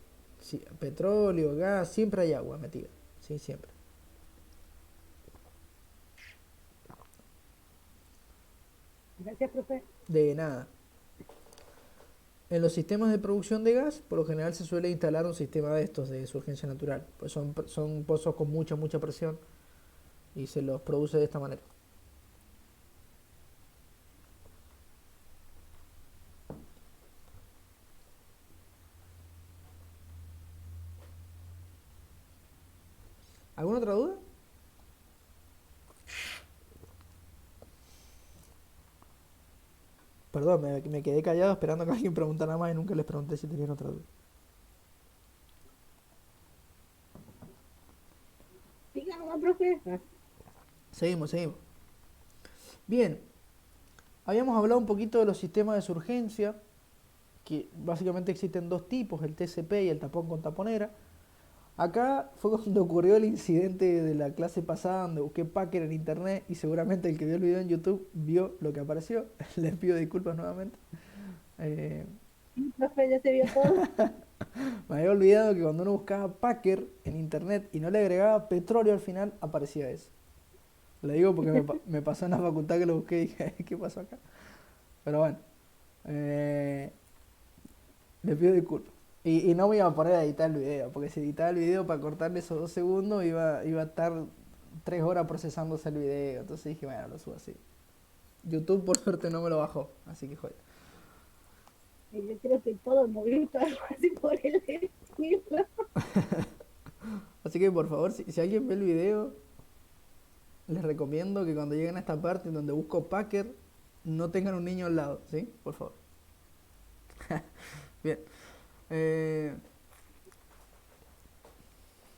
Speaker 1: Sí, petróleo, gas, siempre hay agua metida. Sí, siempre.
Speaker 2: Gracias, profe.
Speaker 1: De nada. En los sistemas de producción de gas, por lo general se suele instalar un sistema de estos de surgencia natural. Pues son pozos con mucha presión y se los produce de esta manera. ¿Alguna otra duda? Perdón, me quedé callado esperando que alguien preguntara más y nunca les pregunté si tenían otra duda.
Speaker 2: Sigan nomás, profe.
Speaker 1: Seguimos. Bien, habíamos hablado un poquito de los sistemas de surgencia, que básicamente existen dos tipos, el TCP y el tapón con taponera. Acá fue cuando ocurrió el incidente de la clase pasada donde busqué Packer en internet y seguramente el que vio el video en YouTube vio lo que apareció. Les pido disculpas nuevamente.
Speaker 2: Profe, ya se vio todo.
Speaker 1: Me había olvidado que cuando uno buscaba Packer en internet y no le agregaba petróleo al final, aparecía eso. Lo digo porque me pasó en la facultad que lo busqué y dije, ¿qué pasó acá? Pero bueno, les pido disculpas. Y no me iba a poner a editar el video, porque si editaba el video para cortarle esos 2 segundos iba a estar 3 horas procesándose el video. Entonces dije, bueno, lo subo así. YouTube por suerte no me lo bajó, así que joder.
Speaker 2: Y yo creo que todo movió algo así por el estilo.
Speaker 1: Así que por favor, si alguien ve el video, les recomiendo que cuando lleguen a esta parte en donde busco Packer, no tengan un niño al lado, ¿sí? Por favor. Bien.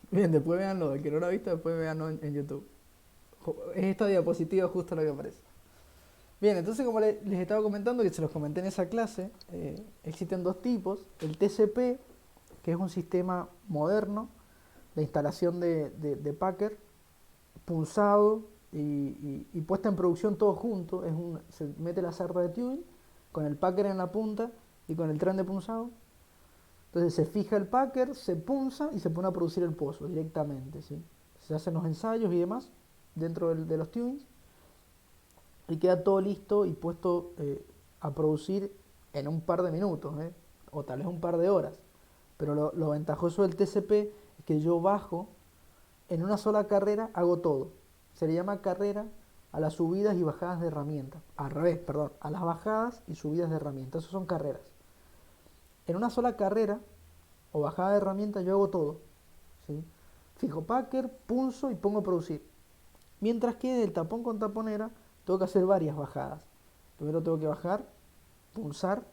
Speaker 1: Bien, después véanlo, el que no lo ha visto, después véanlo en YouTube. Es esta diapositiva justo lo que aparece. Bien, entonces como les estaba comentando, que se los comenté en esa clase, existen dos tipos. El TCP, que es un sistema moderno de instalación de Packer, punzado y puesta en producción todo junto. Se mete la sarta de Turing con el Packer en la punta y con el tren de punzado. Entonces se fija el Packer, se punza y se pone a producir el pozo directamente, ¿sí? Se hacen los ensayos y demás dentro de los tunings y queda todo listo y puesto a producir en un par de minutos, o tal vez un par de horas. Pero lo ventajoso del TCP es que yo bajo, en una sola carrera hago todo. Se le llama carrera a las subidas y bajadas de herramientas. Al revés, perdón, a las bajadas y subidas de herramientas. Eso son carreras. En una sola carrera o bajada de herramientas yo hago todo, ¿sí? Fijo Packer, punzo y pongo a producir. Mientras que del tapón con taponera tengo que hacer varias bajadas. Primero tengo que bajar, punzar,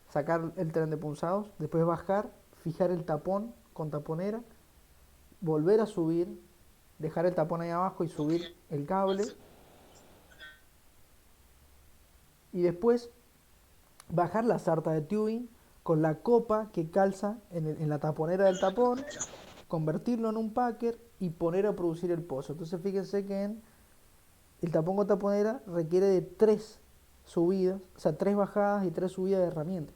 Speaker 1: sacar el tren de punzados, después bajar, fijar el tapón con taponera, volver a subir, dejar el tapón ahí abajo y subir el cable. Y después bajar la sarta de tubing con la copa que calza en la taponera del tapón, convertirlo en un Packer y poner a producir el pozo. Entonces fíjense que el tapón con taponera requiere de 3 subidas, o sea, 3 bajadas y 3 subidas de herramientas,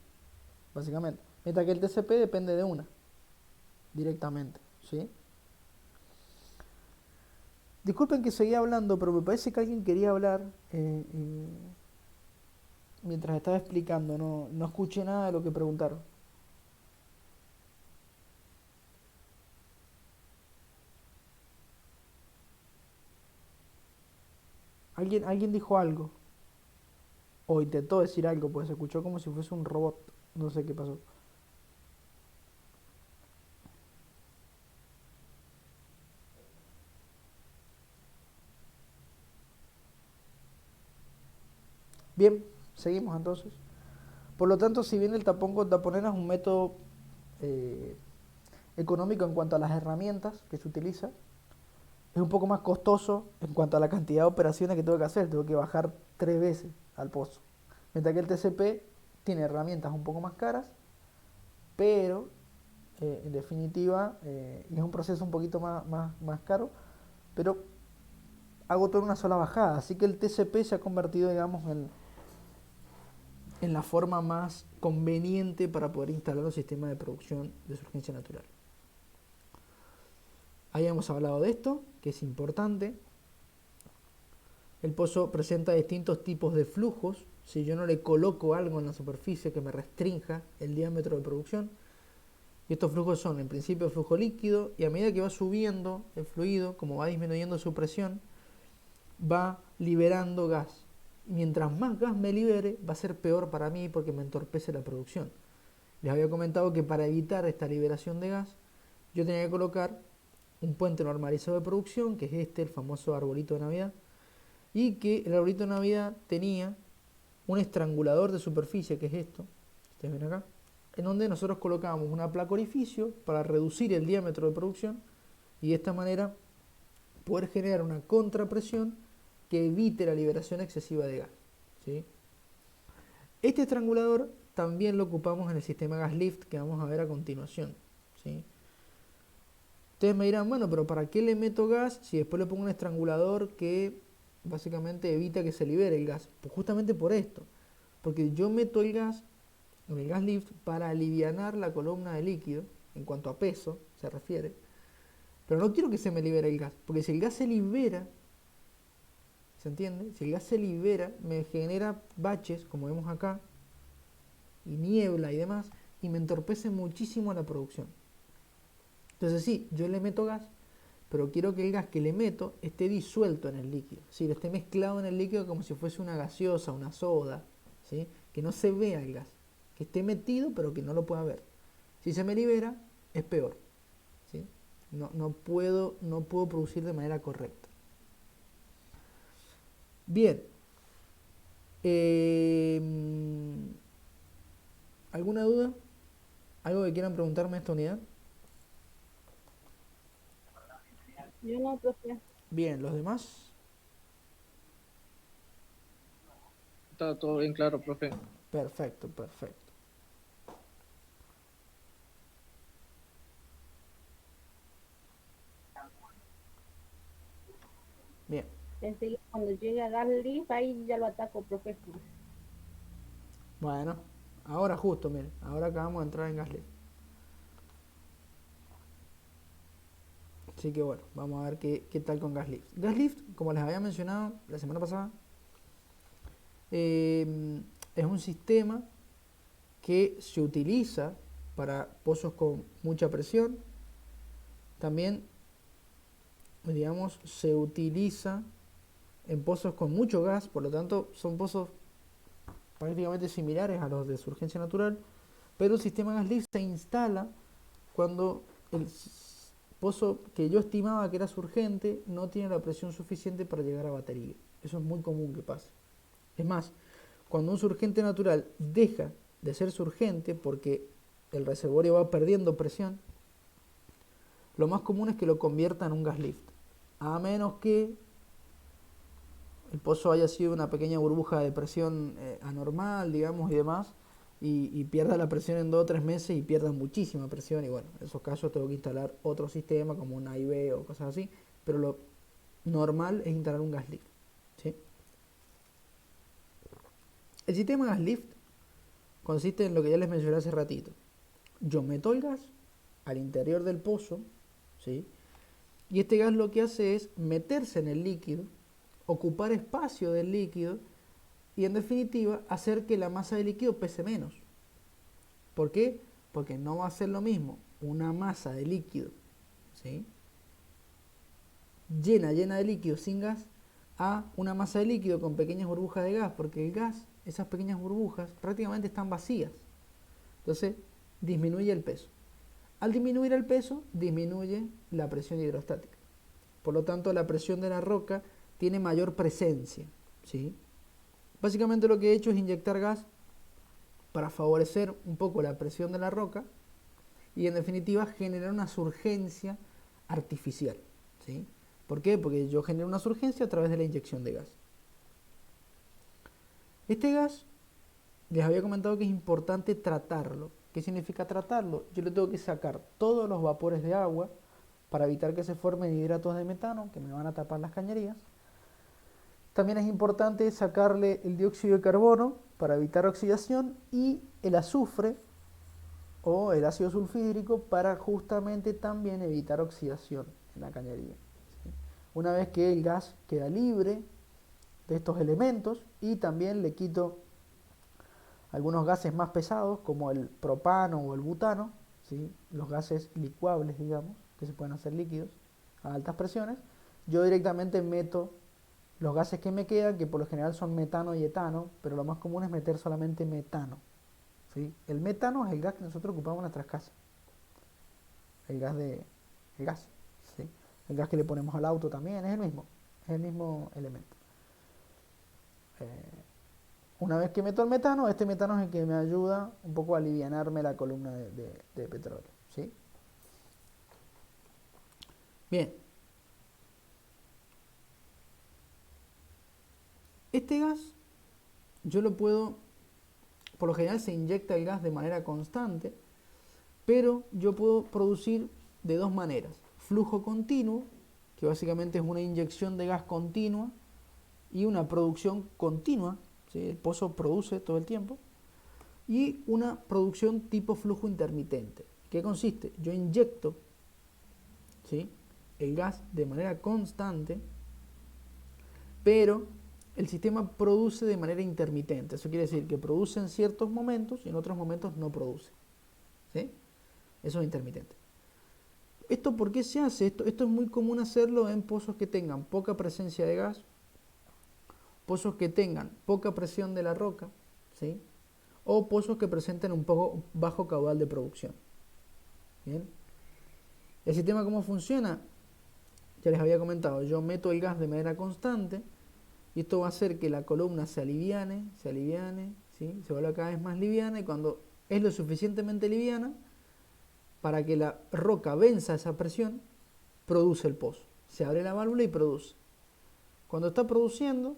Speaker 1: básicamente. Mientras que el TCP depende de una, directamente, ¿sí? Disculpen que seguía hablando, pero me parece que alguien quería hablar mientras estaba explicando. No escuché nada de lo que preguntaron. ¿Alguien dijo algo? O intentó decir algo, pues se escuchó como si fuese un robot. No sé qué pasó. Bien, seguimos entonces. Por lo tanto, si bien el tapón con taponera es un método económico en cuanto a las herramientas que se utiliza, es un poco más costoso en cuanto a la cantidad de operaciones que tengo que hacer. Tengo que bajar 3 veces al pozo. Mientras que el TCP tiene herramientas un poco más caras, pero en definitiva, y es un proceso un poquito más caro, pero hago todo en una sola bajada, así que el TCP se ha convertido, digamos, en la forma más conveniente para poder instalar un sistema de producción de surgencia natural. Ahí hemos hablado de esto, que es importante. El pozo presenta distintos tipos de flujos. Si yo no le coloco algo en la superficie que me restrinja el diámetro de producción, y estos flujos son en principio el flujo líquido, y a medida que va subiendo el fluido, como va disminuyendo su presión, va liberando gas. Mientras más gas me libere, va a ser peor para mí porque me entorpece la producción. Les había comentado que para evitar esta liberación de gas, yo tenía que colocar un puente normalizado de producción, que es este, el famoso arbolito de Navidad, y que el arbolito de Navidad tenía un estrangulador de superficie, que es esto, ustedes ven acá, en donde nosotros colocábamos una placa orificio para reducir el diámetro de producción y de esta manera poder generar una contrapresión que evite la liberación excesiva de gas, ¿sí? Este estrangulador también lo ocupamos en el sistema gas lift que vamos a ver a continuación, ¿sí? Ustedes me dirán, bueno, pero ¿para qué le meto gas si después le pongo un estrangulador que básicamente evita que se libere el gas? Pues justamente por esto, porque yo meto el gas en el gas lift para alivianar la columna de líquido en cuanto a peso se refiere, pero no quiero que se me libere el gas, porque si el gas se libera, ¿se entiende? Si el gas se libera, me genera baches, como vemos acá, y niebla y demás, y me entorpece muchísimo la producción. Entonces sí, yo le meto gas, pero quiero que el gas que le meto esté disuelto en el líquido, ¿sí? Esté mezclado en el líquido como si fuese una gaseosa, una soda, ¿sí? Que no se vea el gas, que esté metido pero que no lo pueda ver. Si se me libera, es peor, ¿sí? No puedo producir de manera correcta. Bien. ¿Alguna duda? ¿Algo que quieran preguntarme en esta unidad?
Speaker 2: Yo no, profe.
Speaker 1: Bien, ¿los demás?
Speaker 7: Está todo bien claro, profe.
Speaker 1: Perfecto, perfecto. Bien.
Speaker 2: Enseguida cuando llegue a gas lift, ahí ya lo ataco, profe.
Speaker 1: Bueno, ahora justo, miren, ahora acabamos de entrar en gas lift. Así que bueno, vamos a ver qué tal con gas lift. Gas lift, como les había mencionado la semana pasada, es un sistema que se utiliza para pozos con mucha presión. También, digamos, se utiliza en pozos con mucho gas, por lo tanto son pozos prácticamente similares a los de surgencia natural, pero el sistema gas lift se instala cuando el pozo que yo estimaba que era surgente no tiene la presión suficiente para llegar a batería. Eso es muy común que pase. Es más, cuando un surgente natural deja de ser surgente porque el reservorio va perdiendo presión, lo más común es que lo convierta en un gas lift, a menos que el pozo haya sido una pequeña burbuja de presión anormal, digamos, y demás, y pierda la presión en 2 o 3 meses y pierda muchísima presión, y bueno, en esos casos tengo que instalar otro sistema como un AIB o cosas así, pero lo normal es instalar un gas lift, ¿sí? El sistema gas lift consiste en lo que ya les mencioné hace ratito. Yo meto el gas al interior del pozo, ¿sí? Y este gas lo que hace es meterse en el líquido, ocupar espacio del líquido y en definitiva hacer que la masa de líquido pese menos. ¿Por qué? Porque no va a ser lo mismo una masa de líquido, ¿sí?, llena de líquido sin gas, a una masa de líquido con pequeñas burbujas de gas, porque el gas, esas pequeñas burbujas prácticamente están vacías. Entonces disminuye el peso. Al disminuir el peso, disminuye la presión hidrostática. Por lo tanto, la presión de la roca tiene mayor presencia, ¿sí? Básicamente lo que he hecho es inyectar gas para favorecer un poco la presión de la roca y en definitiva generar una surgencia artificial, ¿sí? ¿Por qué? Porque yo genero una surgencia a través de la inyección de gas. Este gas, les había comentado que es importante tratarlo, ¿Qué significa tratarlo? Yo le tengo que sacar todos los vapores de agua para evitar que se formen hidratos de metano que me van a tapar las cañerías. También es importante sacarle el dióxido de carbono para evitar oxidación y el azufre o el ácido sulfhídrico para justamente también evitar oxidación en la cañería. ¿Sí? Una vez que el gas queda libre de estos elementos, y también le quito algunos gases más pesados como el propano o el butano, ¿sí? Los gases licuables, digamos, que se pueden hacer líquidos a altas presiones, yo directamente meto los gases que me quedan, que por lo general son metano y etano, pero lo más común es meter solamente metano. ¿Sí? El metano es el gas que nosotros ocupamos en nuestras casas. El gas. ¿Sí? El gas que le ponemos al auto también es el mismo elemento. Una vez que meto el metano, este metano es el que me ayuda un poco a alivianarme la columna de petróleo. ¿Sí? Bien. Este gas, yo lo puedo, por lo general se inyecta el gas de manera constante, pero yo puedo producir de dos maneras. Flujo continuo, que básicamente es una inyección de gas continua, y una producción continua, ¿sí? El pozo produce todo el tiempo, y una producción tipo flujo intermitente. ¿Qué consiste? Yo inyecto, ¿sí?, el gas de manera constante, pero el sistema produce de manera intermitente. Eso quiere decir que produce en ciertos momentos y en otros momentos no produce. ¿Sí? Eso es intermitente. ¿Esto por qué se hace? Esto es muy común hacerlo en pozos que tengan poca presencia de gas, pozos que tengan poca presión de la roca, ¿sí?, o pozos que presenten un poco bajo caudal de producción. ¿Bien? ¿El sistema cómo funciona? Ya les había comentado, yo meto el gas de manera constante y esto va a hacer que la columna se aliviane, ¿sí?, se vuelva cada vez más liviana, y cuando es lo suficientemente liviana para que la roca venza esa presión, produce el pozo. Se abre la válvula y produce. Cuando está produciendo,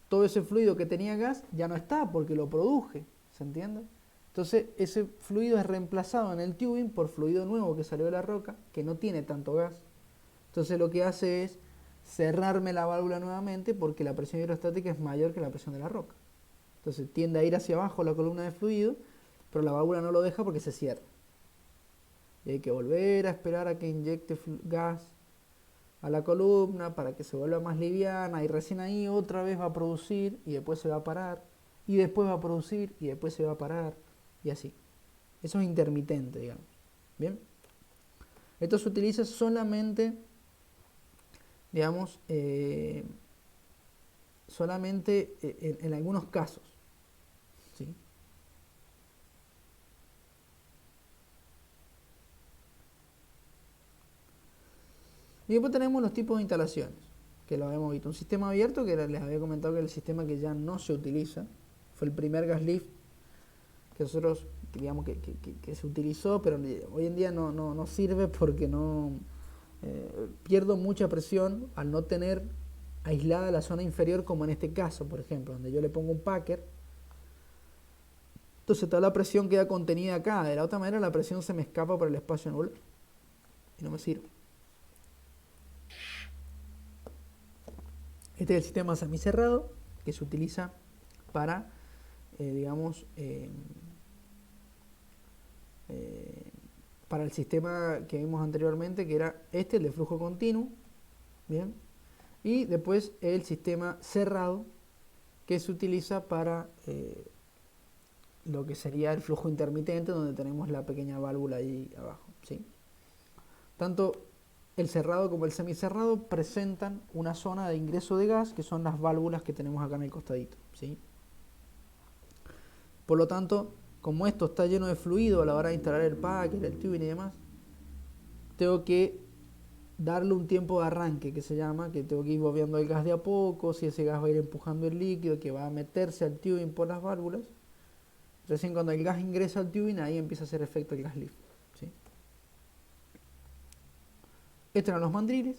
Speaker 1: todo ese fluido que tenía gas ya no está porque lo produje, ¿se entiende? Entonces ese fluido es reemplazado en el tubing por fluido nuevo que salió de la roca, que no tiene tanto gas. Entonces lo que hace es cerrarme la válvula nuevamente porque la presión hidrostática es mayor que la presión de la roca. Entonces tiende a ir hacia abajo la columna de fluido, pero la válvula no lo deja porque se cierra. Y hay que volver a esperar a que inyecte gas a la columna para que se vuelva más liviana, y recién ahí otra vez va a producir y después se va a parar, y después va a producir y después se va a parar, y así. Eso es intermitente, digamos. ¿Bien? Esto se utiliza solamente, digamos, solamente en algunos casos. ¿Sí? Y después tenemos los tipos de instalaciones, que lo habíamos visto. Un sistema abierto, que les había comentado que era el sistema que ya no se utiliza. Fue el primer gas lift que nosotros, digamos, que se utilizó, pero hoy en día no sirve porque no pierdo mucha presión al no tener aislada la zona inferior, como en este caso, por ejemplo, donde yo le pongo un packer. Entonces toda la presión queda contenida acá. De la otra manera la presión se me escapa por el espacio anular y no me sirve. Este es el sistema semicerrado que se utiliza para, digamos, para el sistema que vimos anteriormente, que era este, el de flujo continuo. Bien. Y después el sistema cerrado, que se utiliza para lo que sería el flujo intermitente, donde tenemos la pequeña válvula ahí abajo. ¿Sí? Tanto el cerrado como el semicerrado presentan una zona de ingreso de gas, que son las válvulas que tenemos acá en el costadito. ¿Sí? Por lo tanto, como esto está lleno de fluido a la hora de instalar el packer, el tubing y demás, tengo que darle un tiempo de arranque, que se llama, que tengo que ir bombeando el gas de a poco, si ese gas va a ir empujando el líquido que va a meterse al tubing por las válvulas. Recién cuando el gas ingresa al tubing, ahí empieza a hacer efecto el gas lift. ¿Sí? Estos eran los mandriles,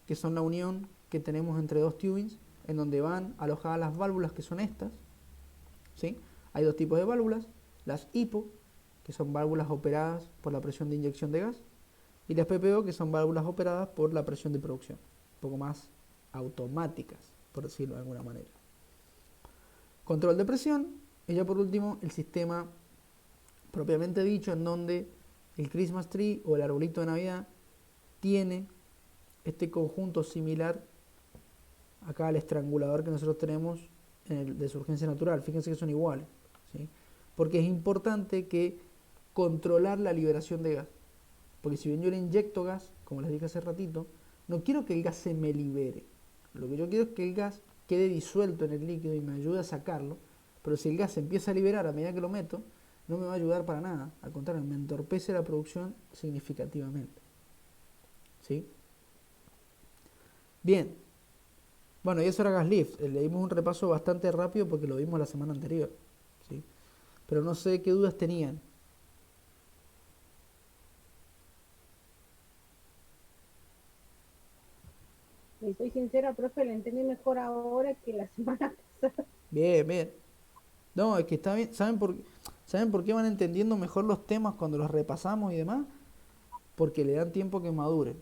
Speaker 1: que son la unión que tenemos entre dos tubings, en donde van alojadas las válvulas, que son estas. ¿Sí? Hay dos tipos de válvulas, las hipo que son válvulas operadas por la presión de inyección de gas, y las PPO, que son válvulas operadas por la presión de producción, un poco más automáticas, por decirlo de alguna manera. Control de presión, y ya por último el sistema propiamente dicho, en donde el Christmas tree o el arbolito de Navidad tiene este conjunto similar acá al estrangulador que nosotros tenemos en el de surgencia natural. Fíjense que son iguales, ¿sí? Porque es importante que controlar la liberación de gas, porque si bien yo le inyecto gas, como les dije hace ratito, no quiero que el gas se me libere. Lo que yo quiero es que el gas quede disuelto en el líquido y me ayude a sacarlo, pero si el gas se empieza a liberar a medida que lo meto, no me va a ayudar para nada, al contrario, me entorpece la producción significativamente. ¿Sí? Bien, bueno, y eso era gas lift. Le dimos un repaso bastante rápido porque lo vimos la semana anterior, ¿sí? Pero no sé qué dudas tenían.
Speaker 2: Y soy sincera, profe, lo entendí mejor ahora que la semana pasada.
Speaker 1: Bien, bien. No, es que está bien. ¿Saben por qué van entendiendo mejor los temas cuando los repasamos y demás? Porque le dan tiempo que maduren.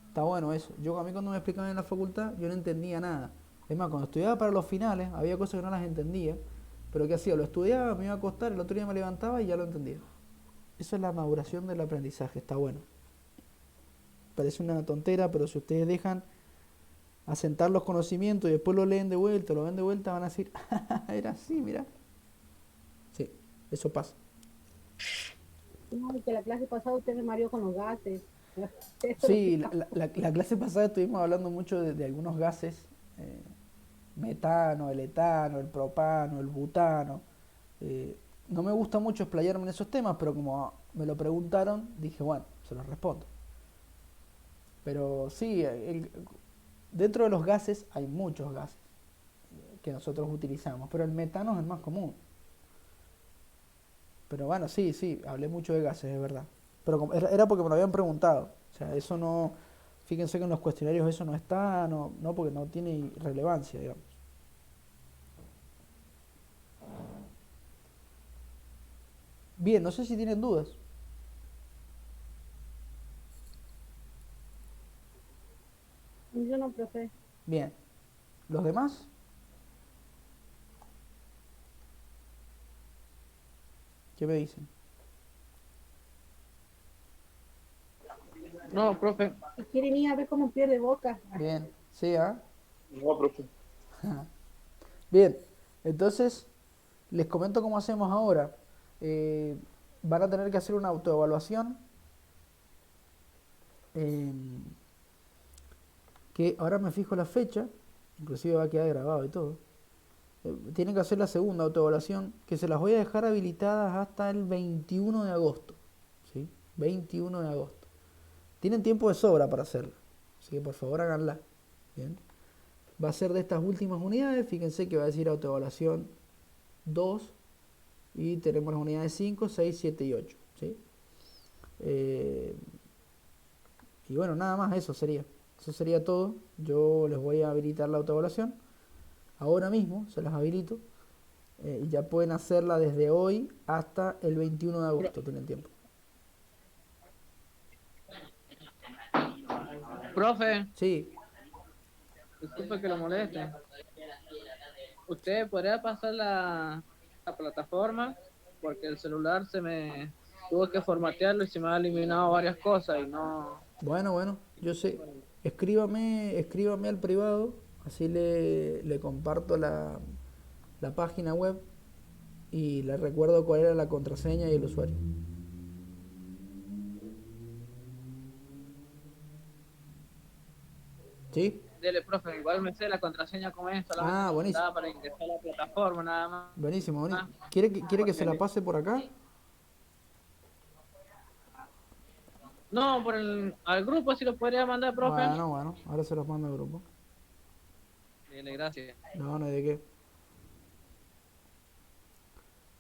Speaker 1: Está bueno eso. Yo a mí cuando me explicaban en la facultad, yo no entendía nada. Es más, cuando estudiaba para los finales, había cosas que no las entendía. Pero ¿qué hacía? Lo estudiaba, me iba a acostar, el otro día me levantaba y ya lo entendía. Eso es la maduración del aprendizaje, está bueno. Parece una tontera, pero si ustedes dejan asentar los conocimientos y después lo leen de vuelta, lo ven de vuelta, van a decir, era así, mira. Sí, eso pasa.
Speaker 2: No, que la clase pasada usted me mareó con los gases.
Speaker 1: Sí, la clase pasada estuvimos hablando mucho de algunos gases, metano, el etano, el propano, el butano. No me gusta mucho explayarme en esos temas, pero como me lo preguntaron, dije, bueno, se los respondo. Pero sí, dentro de los gases hay muchos gases que nosotros utilizamos, pero el metano es el más común. Pero bueno, sí, hablé mucho de gases, es verdad. Pero era porque me lo habían preguntado. O sea, eso no... Fíjense que en los cuestionarios eso no está, no porque no tiene relevancia, digamos. Bien, no sé si tienen dudas.
Speaker 2: Yo no, profe.
Speaker 1: Bien. ¿Los demás? ¿Qué me dicen?
Speaker 7: No, profe.
Speaker 2: Y quieren ir a ver cómo pierde boca.
Speaker 1: Bien, sí, ¿ah?
Speaker 3: No, profe.
Speaker 1: Bien, entonces les comento cómo hacemos ahora. Van a tener que hacer una autoevaluación que ahora me fijo la fecha, inclusive va a quedar grabado y todo. Tienen que hacer la segunda autoevaluación, que se las voy a dejar habilitadas hasta el 21 de agosto. ¿Sí? 21 de agosto. Tienen tiempo de sobra para hacerla, así que por favor háganla. Bien. Va a ser de estas últimas unidades, fíjense que va a decir autoevaluación 2 y tenemos las unidades 5, 6, 7 y 8. ¿Sí? Y bueno, nada más eso sería. Eso sería todo. Yo les voy a habilitar la autoevaluación. Ahora mismo se las habilito. Y ya pueden hacerla desde hoy hasta el 21 de agosto. Tienen tiempo.
Speaker 7: Profe,
Speaker 1: Sí.
Speaker 7: disculpe que lo moleste. ¿Usted podría pasar la plataforma? Porque el celular se me tuvo que formatearlo y se me ha eliminado varias cosas y no...
Speaker 1: Bueno, yo sé. Escríbame al privado. Así le comparto la página web y le recuerdo cuál era la contraseña y el usuario. ¿Sí?
Speaker 7: Dele, profe, igual me sé la contraseña como es, solamente
Speaker 1: Buenísimo.
Speaker 7: necesitaba para ingresar a la plataforma, nada más.
Speaker 1: Buenísimo. ¿Quiere que se la pase por acá?
Speaker 7: No, al grupo si lo podría mandar, profe.
Speaker 1: Bueno, ahora se los mando al grupo.
Speaker 7: Dele, gracias.
Speaker 1: No hay de qué.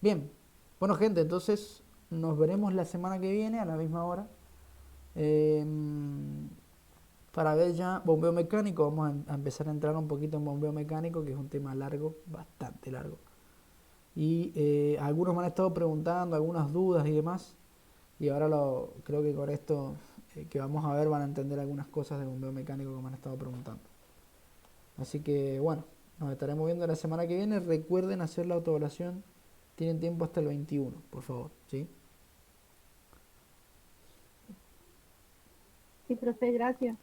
Speaker 1: Bien, bueno gente, entonces nos veremos la semana que viene a la misma hora para ver ya bombeo mecánico. Vamos a empezar a entrar un poquito en bombeo mecánico, que es un tema largo, bastante largo. Y algunos me han estado preguntando algunas dudas y demás. Y ahora creo que con esto que vamos a ver van a entender algunas cosas de bombeo mecánico que me han estado preguntando. Así que bueno, nos estaremos viendo la semana que viene. Recuerden hacer la autoevaluación. Tienen tiempo hasta el 21, por favor, ¿sí?
Speaker 2: Sí, profe, gracias.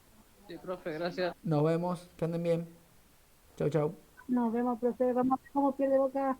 Speaker 7: Sí, profe, gracias.
Speaker 1: Nos vemos, que anden bien. Chau, chau.
Speaker 2: Nos vemos, profe. Vamos a ver cómo pierde Boca.